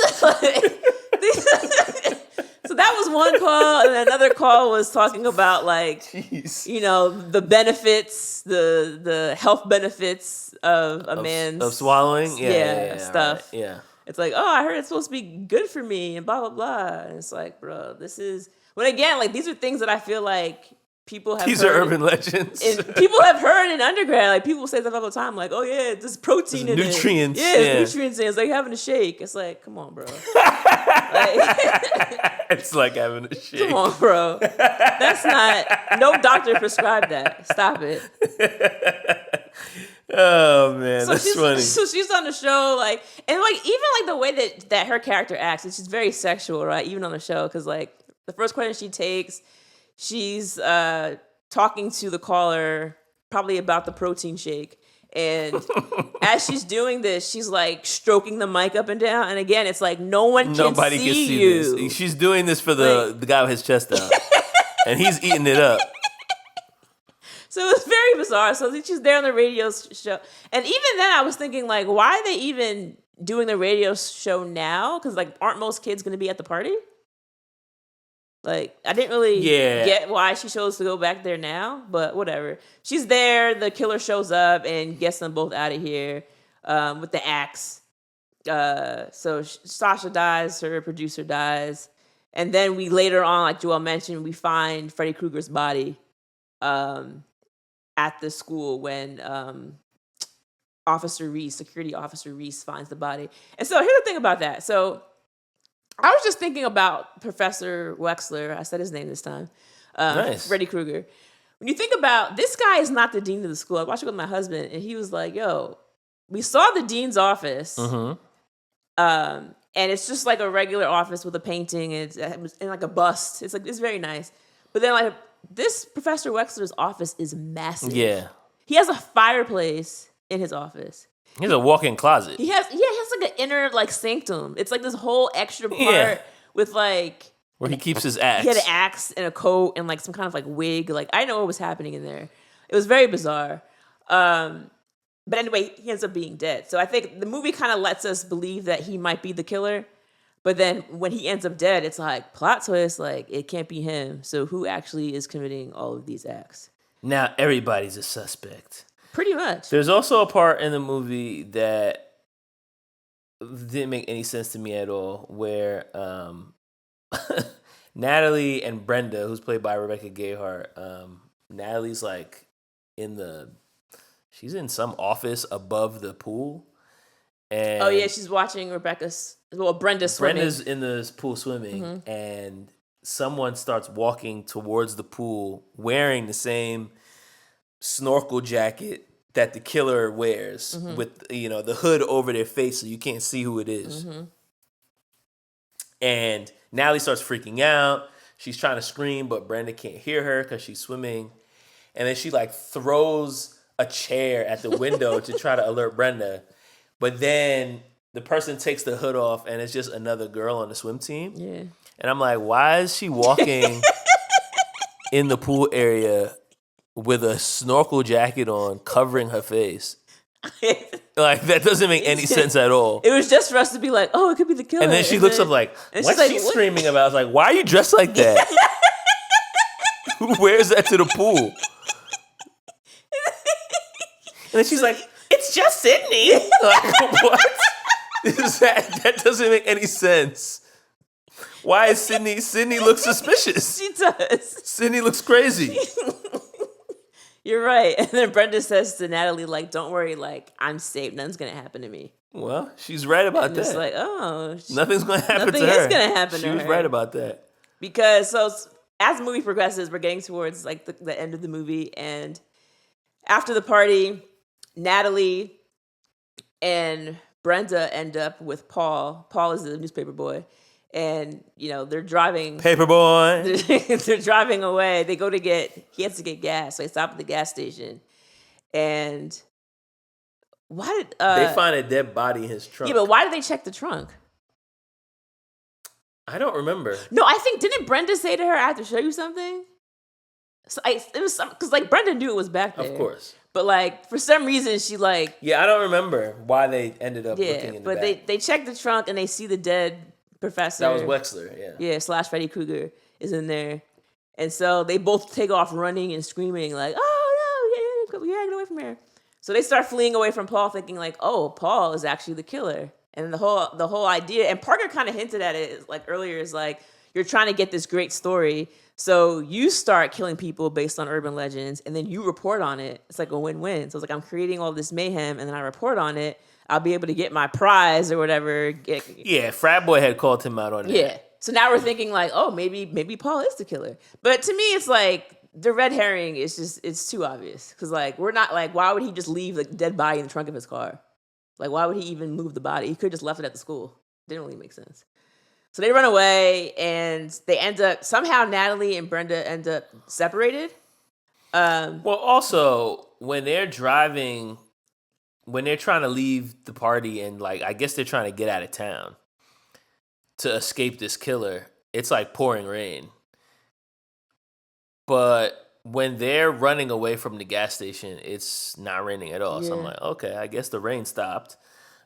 So that was one call, and another call was talking about like, Jeez. you know, the benefits, the health benefits of a man's Of swallowing? Yeah, stuff. Right. Yeah. It's like, oh, I heard it's supposed to be good for me, and blah blah blah. And it's like, bro, this is. But again, like these are things that I feel like people have. These heard are urban legends. and people have heard in undergrad. Like people say that all the time. Like, oh yeah, there's protein in nutrients, it. Yeah, yeah. there's nutrients in it. It's like having a shake. It's like, come on, bro. It's like having a shake. Come on, bro. That's not. No doctor prescribed that. Stop it. Oh man, that's she's, funny. So she's on the show, like, and like even like the way that her character acts, it's just very sexual, right? Even on the show, because like the first question she takes, she's talking to the caller probably about the protein shake. And as she's doing this, she's like stroking the mic up and down. And again, it's like nobody can see you. This. She's doing this for the guy with his chest out, and he's eating it up. So it was very bizarre. So she's there on the radio show. And even then I was thinking like, why are they even doing the radio show now? Because like, aren't most kids going to be at the party? Like, I didn't really get why she chose to go back there now, but whatever. She's there. The killer shows up and gets them both out of here with the axe. So Sasha dies. Her producer dies. And then we later on, like Joel mentioned, we find Freddy Krueger's body at the school when security officer Reese finds the body. And so here's the thing about that. So I was just thinking about Professor Wexler. I said his name this time. Nice. Freddy Krueger. When you think about, this guy is not the dean of the school. I watched it with my husband, and he was like, yo, we saw the dean's office. Mm-hmm. And it's just like a regular office with a painting and like a bust. It's like, it's very nice. But then like this Professor Wexler's office is massive. Yeah. He has a fireplace in his office. He's a walk-in closet. He has like an inner like sanctum. It's like this whole extra part with like where he keeps his axe. He had an axe and a coat and like some kind of like wig. Like I know what was happening in there. It was very bizarre. But anyway, he ends up being dead. So I think the movie kind of lets us believe that he might be the killer. But then when he ends up dead, it's like plot twist, like it can't be him. So who actually is committing all of these acts? Now everybody's a suspect. Pretty much. There's also a part in the movie that didn't make any sense to me at all, where Natalie and Brenda, who's played by Rebecca Gayheart, Natalie's like she's in some office above the pool. And oh yeah, she's watching Brenda swimming. Brenda's in the pool swimming, and someone starts walking towards the pool wearing the same snorkel jacket that the killer wears with the hood over their face so you can't see who it is. And Natalie starts freaking out. she's trying to scream, but Brenda can't hear her because she's swimming. And then she like throws a chair at the window to try to alert Brenda. But then the person takes the hood off and it's just another girl on the swim team. Yeah. And I'm like, why is she walking in the pool area with a snorkel jacket on covering her face? Like, that doesn't make any sense at all. It was just for us to be like, oh, it could be the killer. And then she looks up like, what's like, she what? screaming about? I was like, why are you dressed like that? Who wears that to the pool? And then she's like, it's just Sydney. Like, what? That doesn't make any sense. Why is Sydney looks suspicious? She does. Sydney looks crazy. You're right. And then Brenda says to Natalie, like, don't worry, like, I'm safe. Nothing's going to happen to me. Well, she's right about And that. it's like, oh. Nothing's going to happen to her. Nothing is going to happen to her. She was right about that. Because, so, as the movie progresses, we're getting towards, like, the end of the movie. And after the party, Natalie and Brenda end up with Paul. Paul is the newspaper boy. And, you know, they're driving. Paperboy. They're driving away. He has to get gas. So they stop at the gas station. And why did they find a dead body in his trunk. Yeah, but why did they check the trunk? I don't remember. No, I think, didn't Brenda say to her, I have to show you something? So it was because like Brenda knew it was back there. Of course. But like for some reason she like Yeah, I don't remember why they ended up looking in the back. But they check the trunk and they see the dead professor. That was Wexler, yeah. Yeah, / Freddy Krueger is in there. And so they both take off running and screaming like, oh no, yeah, get away from here. So they start fleeing away from Paul thinking like, oh, Paul is actually the killer. And the whole idea, and Parker kind of hinted at it like earlier, is like, you're trying to get this great story. So you start killing people based on urban legends and then you report on it. It's like a win-win. So it's like, I'm creating all this mayhem and then I report on it. I'll be able to get my prize or whatever. Yeah, Frat Boy had called him out on that. Yeah. So now we're thinking like, oh, maybe Paul is the killer. But to me, it's like the red herring is just, it's too obvious. Because like, we're not like, why would he just leave the dead body in the trunk of his car? Like, why would he even move the body? He could have just left it at the school. Didn't really make sense. So they run away and they end up, somehow Natalie and Brenda end up separated. Well, also, when they're driving, when they're trying to leave the party and like, I guess they're trying to get out of town to escape this killer, it's like pouring rain. But when they're running away from the gas station, it's not raining at all. Yeah. So I'm like, okay, I guess the rain stopped.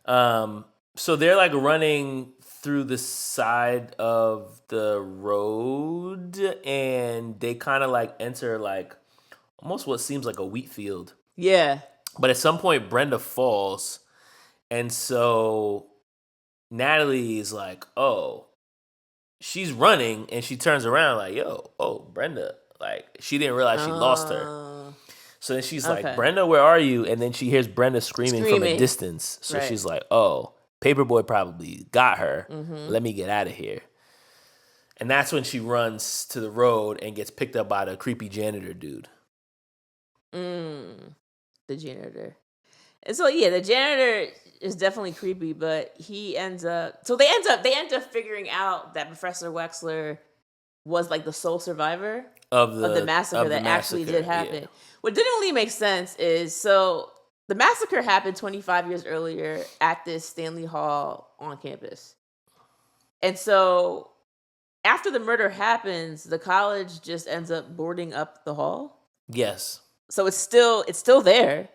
So they're like running through the side of the road and they kind of like enter like almost what seems like a wheat field. Yeah. But at some point Brenda falls and so Natalie is like, oh, she's running and she turns around like, Brenda. Like she didn't realize she lost her. So then she's like, Brenda, where are you? And then she hears Brenda screaming. From a distance. So she's like, oh, Paperboy probably got her. Mm-hmm. Let me get out of here. And that's when she runs to the road and gets picked up by the creepy janitor dude. The janitor. And so yeah, the janitor is definitely creepy, but he ends up. So they end up figuring out that Professor Wexler was like the sole survivor of the massacre that actually did happen. Yeah. What didn't really make sense is so. The massacre happened 25 years earlier at this Stanley Hall on campus. And so after the murder happens, the college just ends up boarding up the hall. Yes. So it's still there.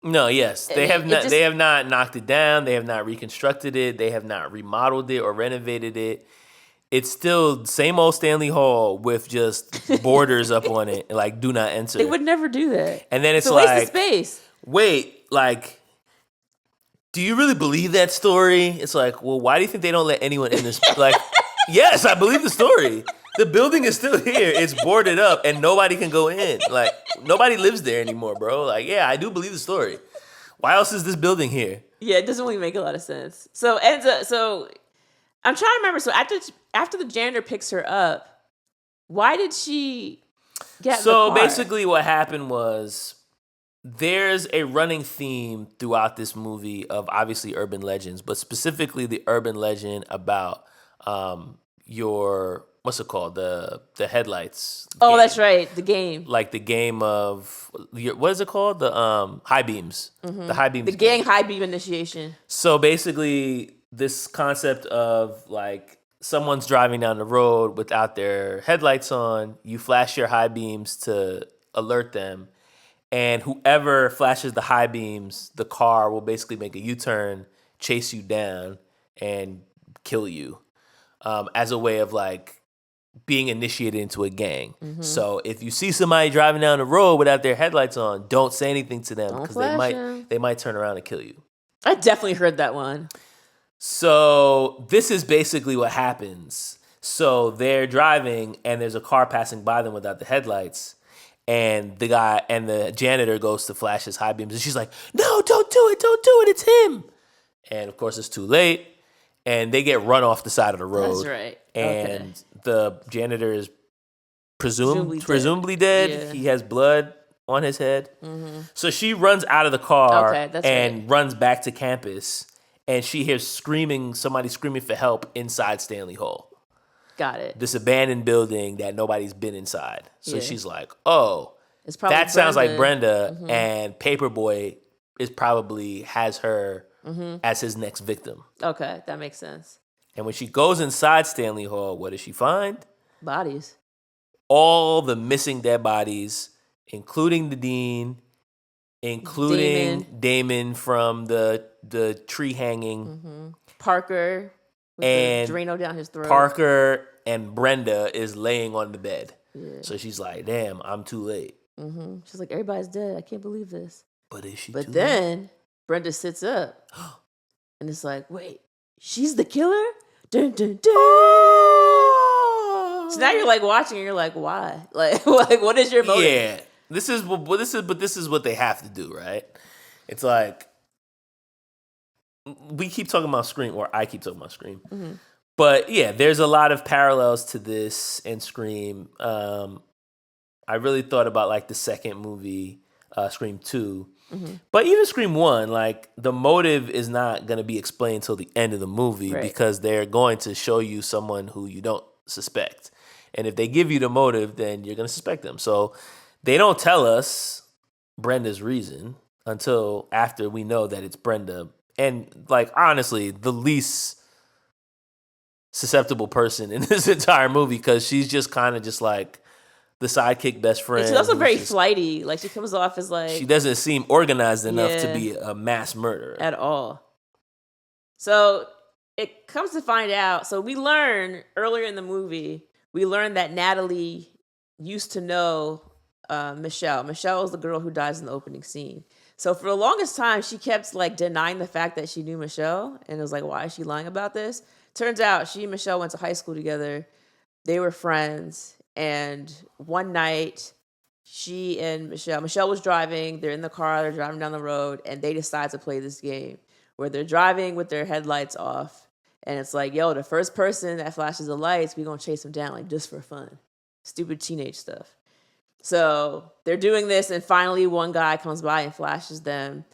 No, yes. They have not knocked it down. They have not reconstructed it. They have not remodeled it or renovated it. It's still same old Stanley Hall with just borders up on it, like do not enter. They would never do that. And then it's a like waste of space. Wait, like, do you really believe that story? It's like, well, why do you think they don't let anyone in this? Like, yes, I believe the story. The building is still here. It's boarded up and nobody can go in. Like, nobody lives there anymore, bro. Like, yeah, I do believe the story. Why else is this building here? Yeah, it doesn't really make a lot of sense. So I'm trying to remember. So after the janitor picks her up, why did she get in the car? Basically what happened was there's a running theme throughout this movie of obviously urban legends, but specifically the urban legend about your what's it called? The headlights. Oh, game. that's right. The game. Like the game of what is it called? The high beams. The high beams. The gang high beam initiation. So basically, this concept of like someone's driving down the road without their headlights on, you flash your high beams to alert them, and whoever flashes the high beams, the car will basically make a U-turn, chase you down, and kill you, as a way of like being initiated into a gang. So if you see somebody driving down the road without their headlights on, don't say anything to them because they might turn around and kill you. I definitely heard that one. So this is basically what happens. So they're driving and there's a car passing by them without the headlights. And the janitor goes to flash his high beams. And she's like, no, don't do it. Don't do it. It's him. And of course it's too late. And they get run off the side of the road. That's right. And the janitor is presumably dead. Yeah. He has blood on his head. So she runs out of the car and runs back to campus. And she hears somebody screaming for help inside Stanley Hall. Got it. This abandoned building that nobody's been inside. So she's like, oh, it's probably that sounds like Brenda. And Paperboy probably has her as his next victim. Okay, that makes sense. And when she goes inside Stanley Hall, what does she find? Bodies. All the missing dead bodies, including the dean, including Damon from the tree hanging. Parker with and the Drano down his throat. Parker and Brenda is laying on the bed. Yeah. So she's like, damn, I'm too late. She's like, everybody's dead. I can't believe this. But is she But too then late? Brenda sits up and it's like, wait, she's the killer? Dun, dun, dun. Oh! So now you're like watching and you're like, why? Like what is your motive? Yeah. This is what they have to do, right? It's like we keep talking about Scream, or I keep talking about Scream. But yeah, there's a lot of parallels to this and Scream. I really thought about like the second movie, Scream 2. But even Scream 1, like the motive is not going to be explained till the end of the movie because they're going to show you someone who you don't suspect. And if they give you the motive, then you're going to suspect them. So they don't tell us Brenda's reason until after we know that it's Brenda. And like, honestly, the least susceptible person in this entire movie because she's just kind of just like the sidekick best friend. And she's also very flighty. Like she comes off as like... She doesn't seem organized enough to be a mass murderer. At all. So it comes to find out. So we learn earlier in the movie, that Natalie used to know Michelle. Michelle is the girl who dies in the opening scene. So for the longest time, she kept like denying the fact that she knew Michelle. And it was like, why is she lying about this? Turns out she and Michelle went to high school together. They were friends. And one night, she and Michelle was driving. They're in the car. They're driving down the road. And they decide to play this game where they're driving with their headlights off. And it's like, yo, the first person that flashes the lights, we're going to chase them down, like just for fun. Stupid teenage stuff. So they're doing this. And finally, one guy comes by and flashes them.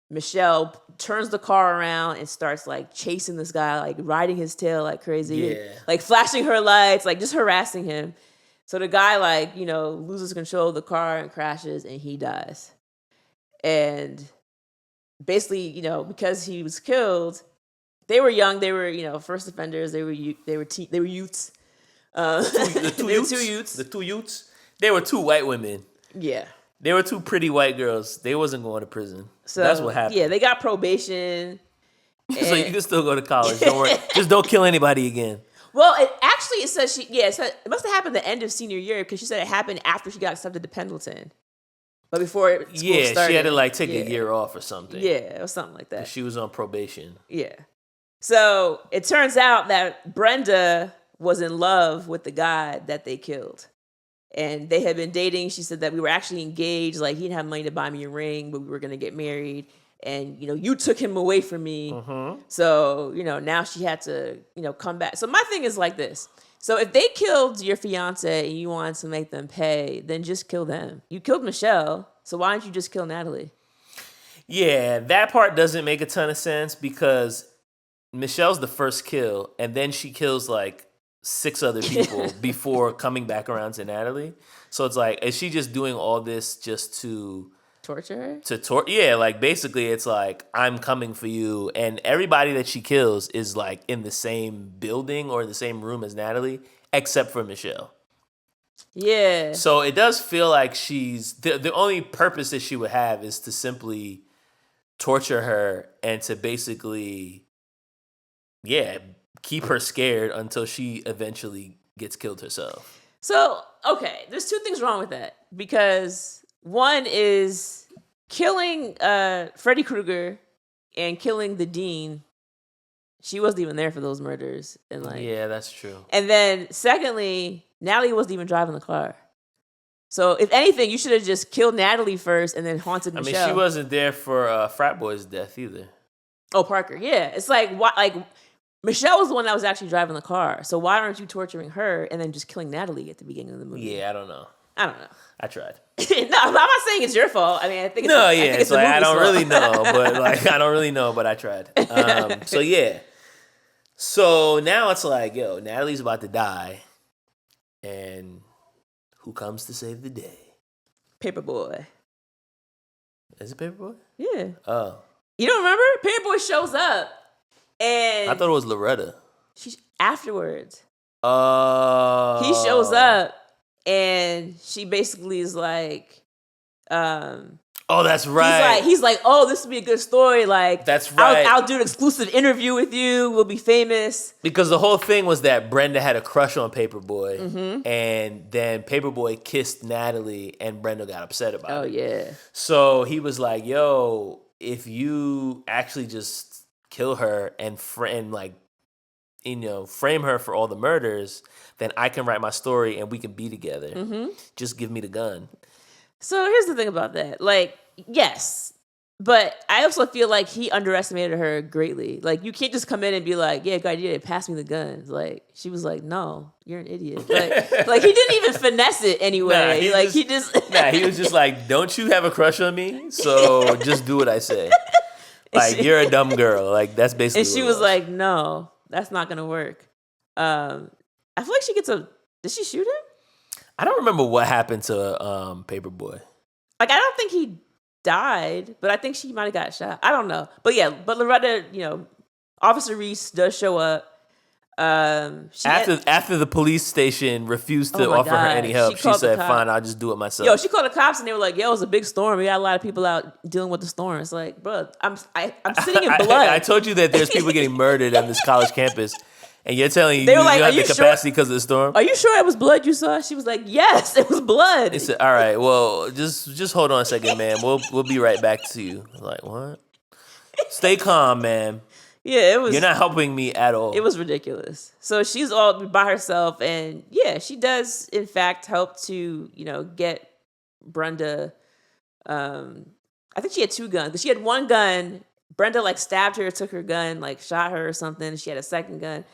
Michelle turns the car around and starts like chasing this guy, like riding his tail like crazy, like flashing her lights, like just harassing him. So the guy like, loses control of the car and crashes and he dies. And basically, because he was killed, they were young, they were, first offenders, they were youths. The two youths. They were two white women. Yeah. They were two pretty white girls. They wasn't going to prison. So that's what happened. Yeah, they got probation. So you can still go to college. Don't worry. Just don't kill anybody again. Well, it says it must have happened the end of senior year because she said it happened after she got accepted to Pendleton. But before school started. She had to like take a year off or something. Yeah, or something like that. She was on probation. Yeah. So it turns out that Brenda was in love with the guy that they killed. And they had been dating. She said that we were actually engaged. Like, he didn't have money to buy me a ring, but we were going to get married. And, you took him away from me. So, now she had to, come back. So my thing is like this. So if they killed your fiance and you wanted to make them pay, then just kill them. You killed Michelle. So why don't you just kill Natalie? Yeah, that part doesn't make a ton of sense because Michelle's the first kill. And then she kills, like, 6 other people before coming back around to Natalie. So it's like, is she just doing all this just to Torture her? Yeah, like basically it's like, I'm coming for you, and everybody that she kills is like in the same building or the same room as Natalie, except for Michelle. Yeah. So it does feel like she's the only purpose that she would have is to simply torture her and to basically, keep her scared until she eventually gets killed herself. So, okay, there's 2 things wrong with that. Because one is killing Freddy Krueger and killing the dean. She wasn't even there for those murders. And Yeah, that's true. And then secondly, Natalie wasn't even driving the car. So if anything, you should have just killed Natalie first and then haunted Michelle. I mean, she wasn't there for Frat Boy's death either. Oh, Parker. Yeah. It's like, why, like, Michelle was the one that was actually driving the car. So why aren't you torturing her and then just killing Natalie at the beginning of the movie? Yeah, I don't know. I tried. No, I'm not saying it's your fault. I mean, I think it's no, I yeah, think it's like I don't fault. really know, but like I don't really know, but I tried. So yeah, so now it's like, yo, Natalie's about to die, and who comes to save the day? Paperboy. Is it Paperboy? Yeah. Oh, You don't remember? Paperboy shows up, and I thought it was Loretta. she afterwards Oh, he shows up, and she basically is like, Oh, that's right. He's like, oh, this would be a good story. Like, That's right. I'll do an exclusive interview with you. We'll be famous. Because the whole thing was that Brenda had a crush on Paperboy, Mm-hmm. and then Paperboy kissed Natalie, and Brenda got upset about Oh it. yeah. So he was like, yo, if you actually just kill her and frame her for all the murders, then I can write my story and we can be together. Mm-hmm. Just give me the gun. So here's the thing about that. Like, yes, but I also feel like he underestimated her greatly. Like, you can't just come in and be like, yeah, good idea, pass me the guns. Like, she was like, no, you're an idiot. Like he didn't even finesse it anyway. he was just like, don't you have a crush on me? So just do what I say. Like, you're a dumb girl. Like, that's basically And she what it was like, no, that's not going to work. I feel like she gets did she shoot him? I don't remember what happened to Paperboy. Like, I don't think he died, but I think she might have got shot. I don't know. But yeah, but Loretta, Officer Reese does show up. After the police station refused to Oh my offer her God. any help, She she called the said, cop. fine, I'll just do it myself. Yo, she called the cops and they were like, yo, it's a big storm. We got a lot of people out dealing with the storm. It's like, bro, I'm sitting in blood. I told you that there's people getting murdered on this college campus, and you're telling you They were you like, have "Are the you sure?" capacity because of the storm? Are you sure it was blood you saw? She was like, yes, it was blood. He said, all right, well, just hold on a second, man. We'll be right back to you. I'm like, what? Stay calm, man. Yeah, it was. You're not helping me at all. It was ridiculous. So she's all by herself, and yeah, she does in fact help to get Brenda. I think she had 2 guns. She had 1 gun. Brenda stabbed her, took her gun, shot her or something. She had a second gun.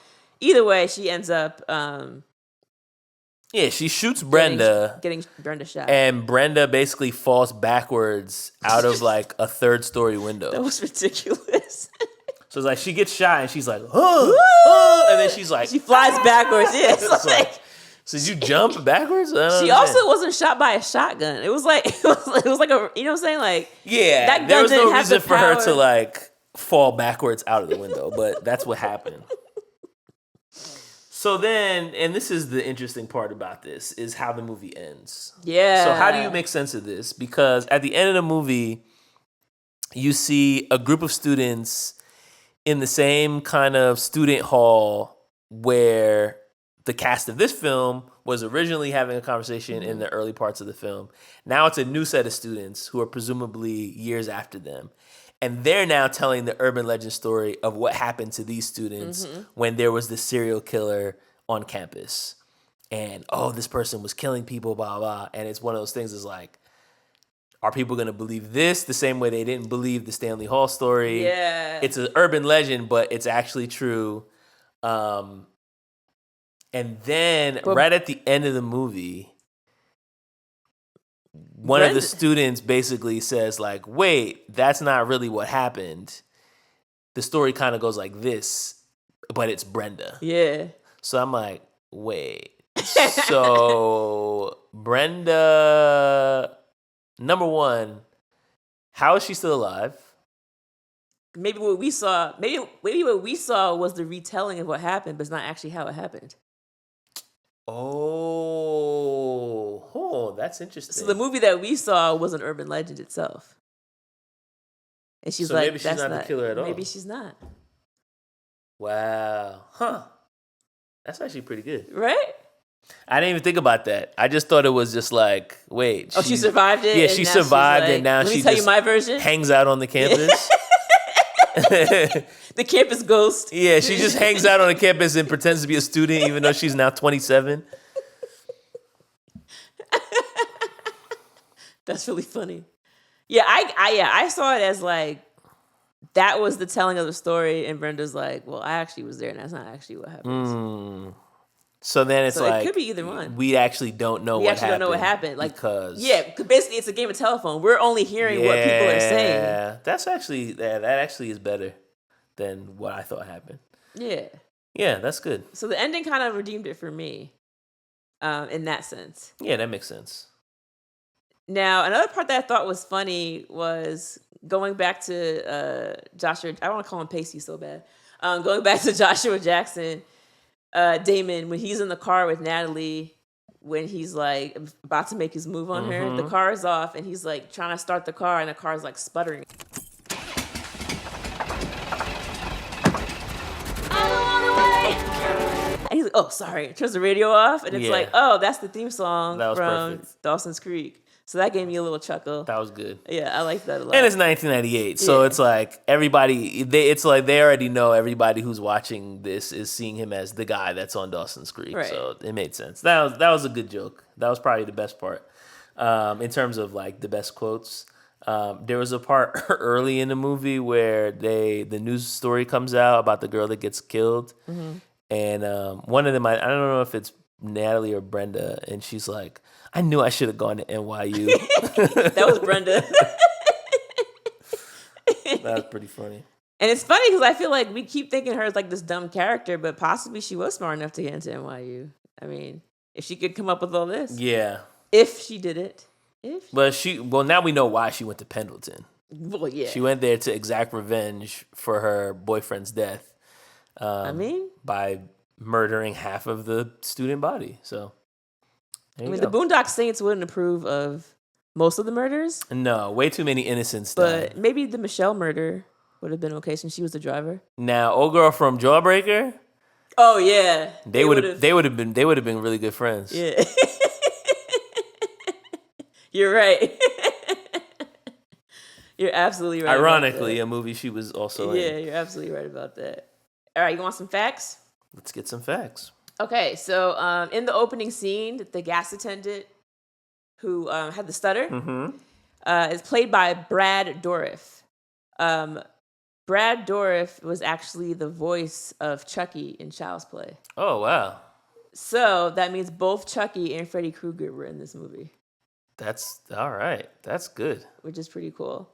Either way, she ends up she shoots Brenda. getting Brenda shot. And Brenda basically falls backwards out of a 3rd-story window. That was ridiculous. So it's like she gets shot and she's like, oh, and then she's like, She flies backwards. Yeah, it's like, so did you jump backwards? She also wasn't shot by a shotgun. It was like it was like a, you know what I'm saying? Like, yeah, that gun there was didn't no have the reason for her power. to fall backwards out of the window, but that's what happened. So then, and this is the interesting part about this, is how the movie ends. Yeah. So how do you make sense of this? Because at the end of the movie, you see a group of students in the same kind of student hall where the cast of this film was originally having a conversation in the early parts of the film. Now it's a new set of students who are presumably years after them. And they're now telling the urban legend story of what happened to these students when there was this serial killer on campus. And, oh, this person was killing people, blah, blah. And it's one of those things is like, are people going to believe this the same way they didn't believe the Stanley Hall story? Yeah. It's an urban legend, but it's actually true. And then right at the end of the movie, one of the students basically says wait, that's not really what happened. The story kind of goes like this, but it's Brenda. Yeah. So I'm like, Wait. So Brenda, number one, how is she still alive? Maybe what we saw, maybe what we saw was the retelling of what happened, but it's not actually how it happened. Oh, that's interesting. So the movie that we saw was an urban legend itself. And she's So like, maybe she's that's not the killer at all. Maybe she's not. Wow. Huh. That's actually pretty good. Right? I didn't even think about that. I just thought it was just like, wait. Oh, she survived it? Yeah, and she now survived she's like, and now let she me tell just you my version. hangs out on the campus. The campus ghost. Yeah, she just hangs out on the campus and pretends to be a student even though she's now 27. That's really funny. Yeah, I saw it as like that was the telling of the story, and Brenda's like, well, I actually was there, and that's not actually what happened. So then it's So like it could be either one. We actually don't know We what actually happened. don't know what happened. Like, because basically it's a game of telephone. We're only hearing what people are saying. Yeah, that actually is better than what I thought happened. Yeah. Yeah, that's good. So the ending kind of redeemed it for me, in that sense. Yeah, that makes sense. Now, another part that I thought was funny was going back to Joshua. I don't want to call him Pacey so bad. Going back to Joshua Jackson, Damon, when he's in the car with Natalie, when he's like about to make his move on her, the car is off, and he's like trying to start the car, and the car's like sputtering. And he's like, oh, sorry. Turns the radio off, and it's like, oh, that's the theme song That was from perfect. Dawson's Creek. So that gave me a little chuckle. That was good. Yeah, I like that a lot. And it's 1998, so Yeah. it's like it's like they already know everybody who's watching this is seeing him as the guy that's on Dawson's Creek. Right. So it made sense. That was a good joke. That was probably the best part in terms of like the best quotes. There was a part early in the movie where the news story comes out about the girl that gets killed, and one of them I don't know if it's Natalie or Brenda, and she's like, I knew I should have gone to NYU. That was Brenda. That was pretty funny. And it's funny because I feel like we keep thinking her as like this dumb character, but possibly she was smart enough to get into NYU. I mean, if she could come up with all this. Yeah. If she did it. But now we know why she went to Pendleton. Well, yeah. She went there to exact revenge for her boyfriend's death. By murdering half of the student body. So, the Boondock Saints wouldn't approve of most of the murders. No, way too many innocents But died. maybe the Michelle murder would have been okay since she was the driver. Now, old girl from Jawbreaker, Oh yeah, they would have been really good friends. Yeah, you're right. You're absolutely right. Ironically, a movie she was also in. Yeah, you're absolutely right about that. All right, you want some facts? Let's get some facts. Okay, so in the opening scene, the gas attendant who had the stutter is played by Brad Dourif. Brad Dourif was actually the voice of Chucky in Child's Play. Oh, wow. So that means both Chucky and Freddy Krueger were in this movie. That's all right. That's good. Which is pretty cool.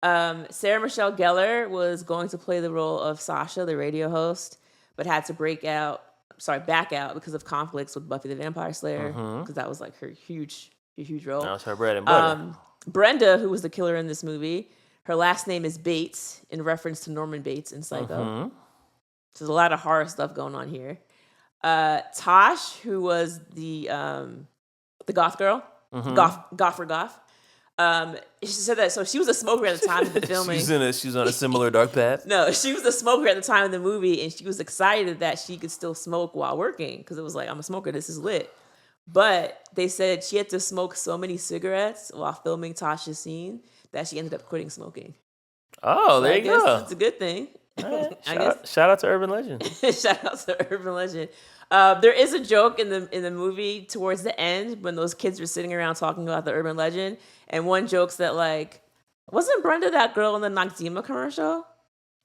Sarah Michelle Gellar was going to play the role of Sasha, the radio host, but had to back out because of conflicts with Buffy the Vampire Slayer, because that was like her huge role. That was her bread and butter. Brenda, who was the killer in this movie, her last name is Bates, in reference to Norman Bates in Psycho. So there's a lot of horror stuff going on here. Tosh, who was the goth girl, goth for goth. She said that, so she was a smoker at the time of the filming. She's on a similar dark path. No, she was a smoker at the time of the movie, and she was excited that she could still smoke while working, because it was like, I'm a smoker, this is lit. But they said she had to smoke so many cigarettes while filming Tasha's scene that she ended up quitting smoking. Oh, there you go. It's a good thing. Right. Shout out to Urban Legend. Shout out to Urban Legend. There is a joke in the movie towards the end when those kids were sitting around talking about the Urban Legend, and one joke's that like, wasn't Brenda that girl in the Noxzema commercial?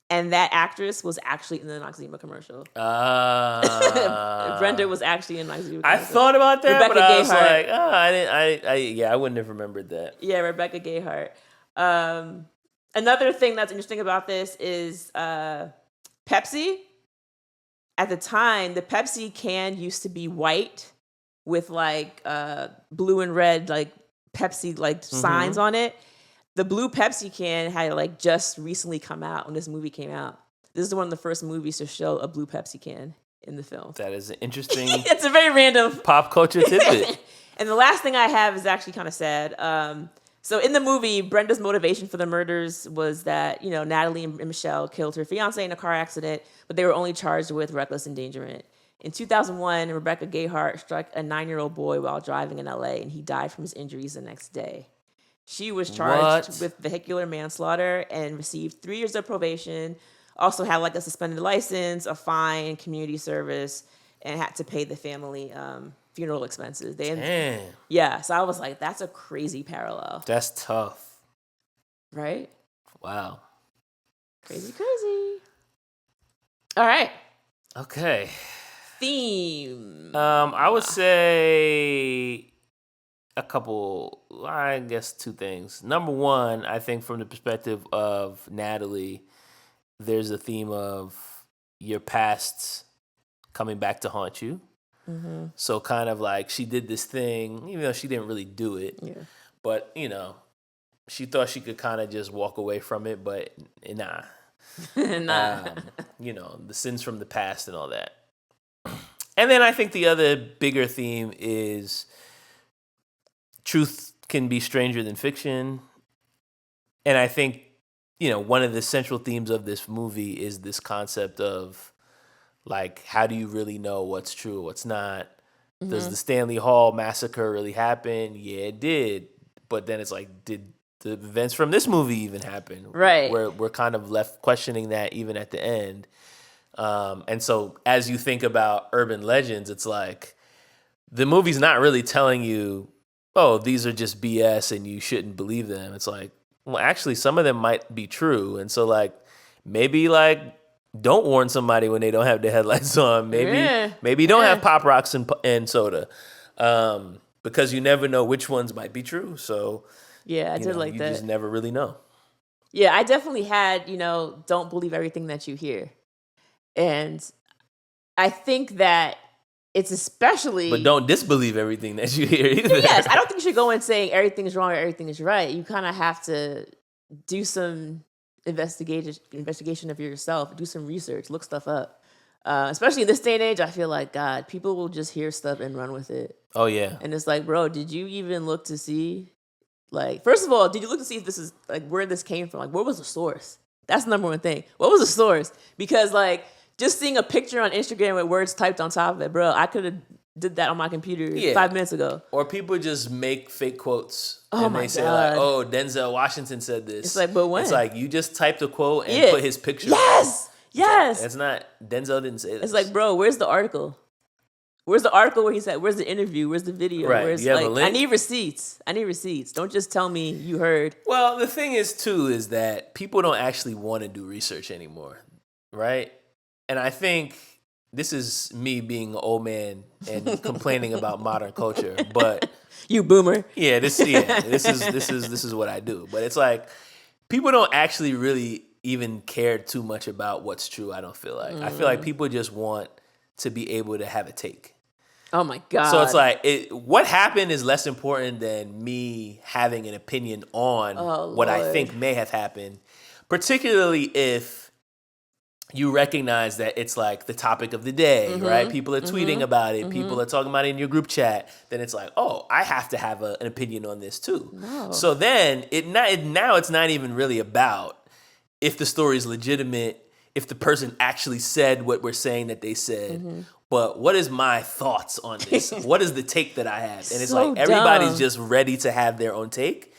And that actress was actually in the Noxzema commercial. Brenda was actually in Noxzema commercial. I thought about that, Rebecca but I was Gayheart. like, I wouldn't have remembered that. Yeah, Rebecca Gayheart. Another thing that's interesting about this is Pepsi. at the time, the Pepsi can used to be white with like blue and red like Pepsi like signs on it. The blue Pepsi can had like just recently come out when this movie came out. This is one of the first movies to show a blue Pepsi can in the film. That is an interesting It's a very random pop culture tidbit. And the last thing I have is actually kind of sad. So in the movie, Brenda's motivation for the murders was that, Natalie and Michelle killed her fiance in a car accident, but they were only charged with reckless endangerment. In 2001, Rebecca Gayheart struck a 9-year-old boy while driving in LA, and he died from his injuries the next day. She was charged with vehicular manslaughter and received 3 years of probation, also had like a suspended license, a fine, community service, and had to pay the family funeral expenses. Damn. Yeah, so I was like, that's a crazy parallel. That's tough. Right? Wow. Crazy. All right. Okay. Theme. I would say a couple, I guess 2 things. Number one, I think from the perspective of Natalie, there's a theme of your past coming back to haunt you. Mm-hmm. So kind of like she did this thing, even though she didn't really do it. Yeah. But, she thought she could kind of just walk away from it, but nah. The sins from the past and all that. And then I think the other bigger theme is truth can be stranger than fiction. And I think, one of the central themes of this movie is this concept of, like, how do you really know what's true, what's not? Mm-hmm. Does the Stanley Hall massacre really happen? Yeah, it did. But then it's like, did the events from this movie even happen? Right. We're kind of left questioning that even at the end. And so as you think about urban legends, it's like the movie's not really telling you, oh, these are just BS and you shouldn't believe them. It's like, well, actually, some of them might be true. And so, like, maybe, like, don't warn somebody when they don't have their headlights on. Maybe don't have Pop Rocks and soda, because you never know which ones might be true. So yeah, I did like that. You just never really know. Yeah, I definitely had don't believe everything that you hear, and I think that it's especially. But don't disbelieve everything that you hear either. Yes, I don't think you should go in saying everything's wrong or everything is right. You kind of have to do some investigation of yourself, do some research, look stuff up. Especially in this day and age, I feel like, God, people will just hear stuff and run with it. Oh, yeah. And it's like, bro, did you even look to see, like, first of all, did you look to see if this is, like, where this came from? Like, what was the source? That's the number one thing. What was the source? Because, like, just seeing a picture on Instagram with words typed on top of it, bro, I could have did that on my computer 5 minutes ago. Or people just make fake quotes. Oh, and my they say, God. like, oh, Denzel Washington said this. It's like, but when? It's like, you just typed a quote and put his picture. Yes. It's not, Denzel didn't say this. It's like, bro, where's the article? Where's the article where he said, where's the interview? Where's the video? Right. Where's, You have like, a link? I need receipts. Don't just tell me you heard. Well, the thing is, too, is that people don't actually want to do research anymore, right? And I think this is me being an old man and complaining about modern culture, but you boomer. Yeah, this is what I do. But it's like people don't actually really even care too much about what's true. I don't feel like. I feel like people just want to be able to have a take. Oh my God. So it's like what happened is less important than me having an opinion on what I think may have happened, particularly if you recognize that it's like the topic of the day, right? People are tweeting about it. People are talking about it in your group chat. Then it's like, oh, I have to have an opinion on this too. No. So then now it's not even really about if the story is legitimate, if the person actually said what we're saying that they said, but what is my thoughts on this? What is the take that I have? And it's so like everybody's dumb. just ready to have their own take,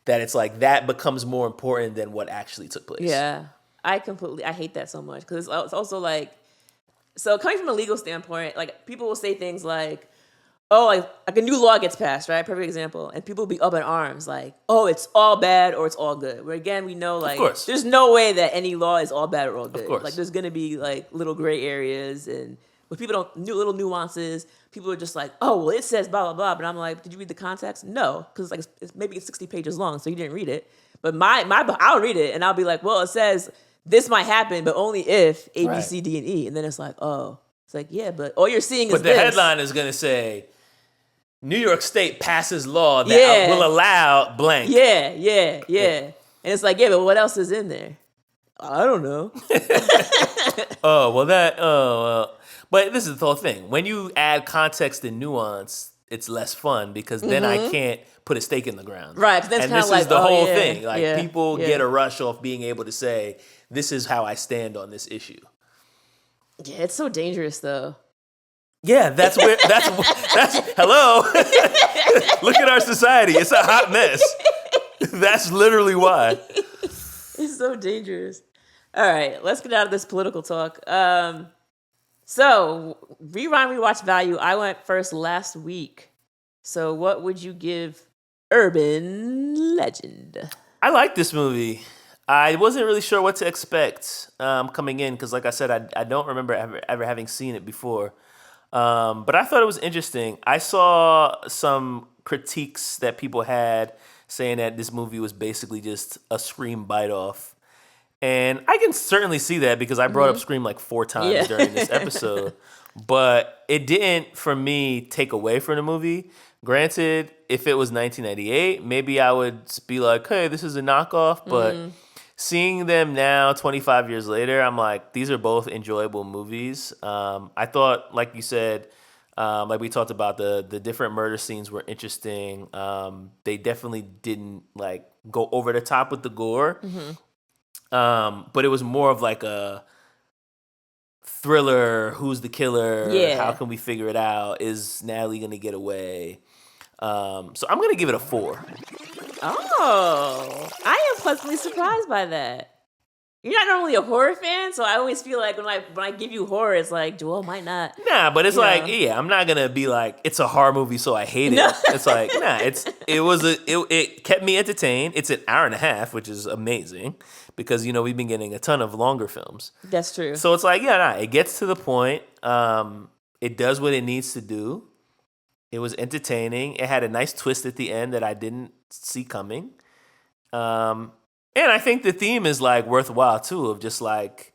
that it's like that becomes more important than what actually took place. Yeah. I hate that so much because it's also like, so coming from a legal standpoint, like people will say things like, oh, like a new law gets passed, right? Perfect example. And people will be up in arms like, oh, it's all bad or it's all good. Where again, we know like there's no way that any law is all bad or all good. Of course. Like there's going to be like little gray areas and when people don't, little nuances, people are just like, oh, well, it says blah, blah, blah. But I'm like, did you read the context? No, because maybe it's 60 pages long, so you didn't read it. But I'll read it and I'll be like, well, it says this might happen, but only if A, B, Right. C, D, and E. And then it's like, oh, it's like, yeah, but all you're seeing is But the this. headline is going to say, New York State passes law that Yeah. will allow blank. Yeah. And it's like, yeah, but what else is in there? I don't know. But this is the whole thing. When you add context and nuance, it's less fun because then I can't put a stake in the ground. Right, 'cause then it's and kinda this like, is the oh, whole yeah, thing. Like yeah, people yeah. get a rush off being able to say, this is how I stand on this issue. Yeah, it's so dangerous though. Yeah, that's where that's hello. Look at our society. It's a hot mess. That's literally why. It's so dangerous. All right, let's get out of this political talk. So, rewind, rewatch value. I went first last week. So, what would you give Urban Legend? I like this movie. I wasn't really sure what to expect coming in because, like I said, I don't remember ever having seen it before. But I thought it was interesting. I saw some critiques that people had saying that this movie was basically just a Scream bite-off. And I can certainly see that because I brought up Scream like 4 times during this episode. But it didn't, for me, take away from the movie. Granted, if it was 1998, maybe I would be like, hey, this is a knockoff. But seeing them now, 25 years later, I'm like, these are both enjoyable movies. I thought, like you said, like we talked about, the different murder scenes were interesting. They definitely didn't like go over the top with the gore. But it was more of like a thriller. Who's the killer? Yeah. How can we figure it out? Is Natalie going to get away? So I'm going to give it a 4. Oh, I am pleasantly surprised by that. You're not normally a horror fan, so I always feel like when I give you horror, it's like Joel might not. Nah, but it's You like, know. yeah, I'm not gonna be like, it's a horror movie, so I hate it. No. It's like, nah, it kept me entertained. It's an hour and a half, which is amazing because we've been getting a ton of longer films. That's true. So it's like, yeah, nah, it gets to the point. It does what it needs to do. It was entertaining. It had a nice twist at the end that I didn't see coming. And I think the theme is like worthwhile too, of just like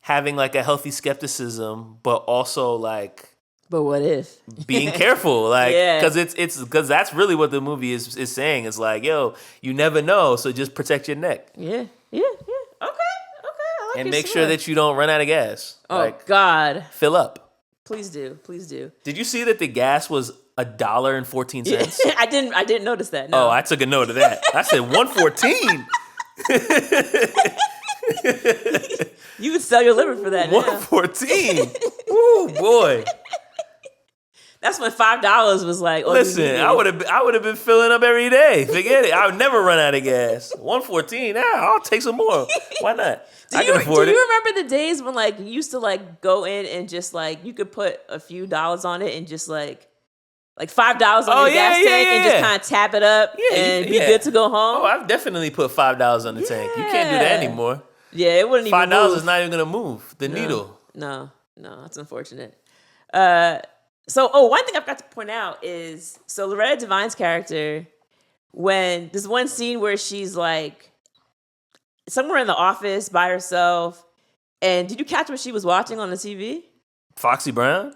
having like a healthy skepticism, but also like But what if? being careful, like Yeah. because that's really what the movie is saying. It's like, yo, you never know, so just protect your neck Yeah. Okay. I like and your make sure swag. that you don't run out of gas. Oh Like God! fill up. Please do. Did you see that the gas was $1.14? I didn't notice that. No. Oh, I took a note of that. I said 114. You could sell your liver for that. Now. 114. Ooh, boy. That's when $5 was like. all you Listen, needed. I would have been filling up every day. Forget it. I would never run out of gas. 114. Yeah, I'll take some more. Why not? I can afford do it. you remember the days when like you used to like go in and just like you could put a few dollars on it and just like $5 on Oh, your yeah, gas yeah, tank and yeah. just kind of tap it up and be good to go home? Oh, I've definitely put $5 on the tank. You can't do that Yeah. anymore. Yeah, it wouldn't even $5 move. is not even gonna move the needle. No, that's unfortunate. So one thing I've got to point out is Loretta Devine's character, when there's one scene where she's like somewhere in the office by herself, and did you catch what she was watching on the TV? Foxy Brown?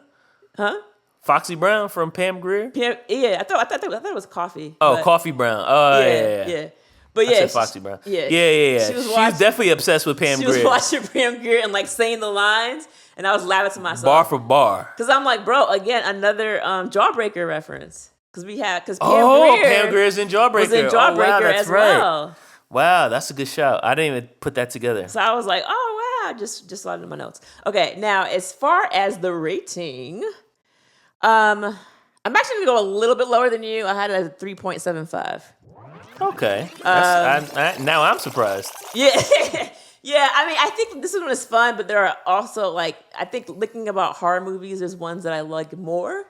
Huh? Foxy Brown from Pam Grier? Yeah, I thought it was Coffee. Oh, but- Coffee Brown. Oh, yeah. But I yeah, said Foxy Brown. Yeah. Yeah. She was She's watching- definitely obsessed with Pam She was Grier. watching Pam Grier and like saying the lines, and I was laughing to myself. Bar for bar. Because I'm like, bro, again, another Jawbreaker reference. Because Pam Pam Grier's in Jawbreaker. was in Jawbreaker wow, that's as right. well. Wow, that's a good shout. I didn't even put that together. So I was like, oh wow, just saw it in my notes. Okay, now as far as the rating, I'm actually gonna go a little bit lower than you. I had it at 3.75. Okay. Now I'm surprised. Yeah. Yeah, I mean, I think this one is fun, but there are also like, I think thinking about horror movies, there's ones that I like more.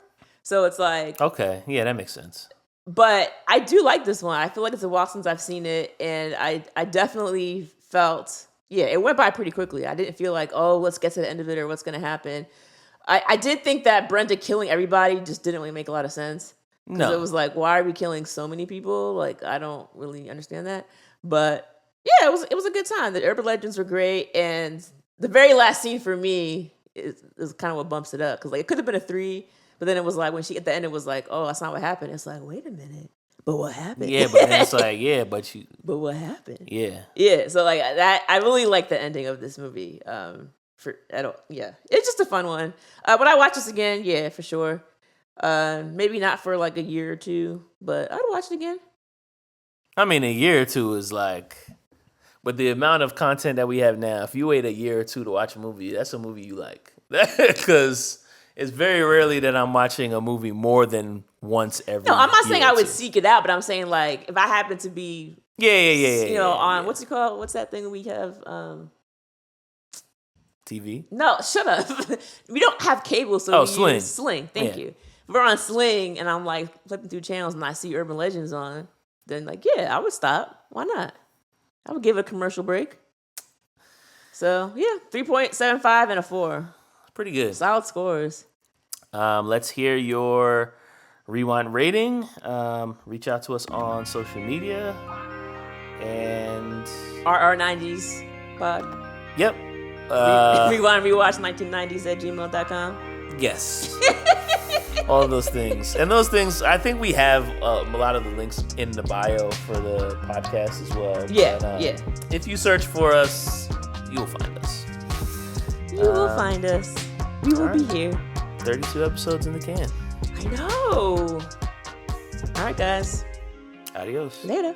So it's like, Okay. Yeah, that makes sense. but I do like this one. I feel like it's a while since I've seen it, and I definitely felt, yeah, it went by pretty quickly. I didn't feel like, oh, let's get to the end of it or what's going to happen. I did think that Brenda killing everybody just didn't really make a lot of sense. No. It was like, why are we killing so many people? Like, I don't really understand that. But Yeah, it was a good time. The urban legends were great, and the very last scene for me is kind of what bumps it up because like it could have been a 3, but then it was like when she at the end it was like, oh, that's not what happened. It's like, wait a minute, but what happened? Yeah, but then it's like, yeah, but you. But what happened? Yeah. Yeah. So like that, I really like the ending of this movie. It's just a fun one. Would I watch this again? Yeah, for sure. Maybe not for like a year or 2, but I'd watch it again. I mean, a year or 2 is like, with the amount of content that we have now, if you wait a year or 2 to watch a movie, that's a movie you like. Because it's very rarely that I'm watching a movie more than once every. No, I'm not saying year I or would 2. seek it out, but I'm saying like if I happen to be, Yeah. on what's it called? What's that thing we have? TV. No, shut up. We don't have cable, so we Sling. use Sling. Thank Yeah. you. If we're on Sling and I'm like flipping through channels and I see Urban Legends on, then like I would stop. Why not? I would give it a commercial break. So 3.75 and a 4. Pretty good. Solid scores. Let's hear your rewind rating. Reach out to us on social media. And RR90s pod. yep. Rewind, rewatch 1990s at gmail.com. Yes. All of those things. And those things, I think we have a lot of the links in the bio for the podcast as well. Yeah, But, if you search for us, you'll find us. You will find us. We will be here. 32 episodes in the can. I know. All right, guys. Adios. Later.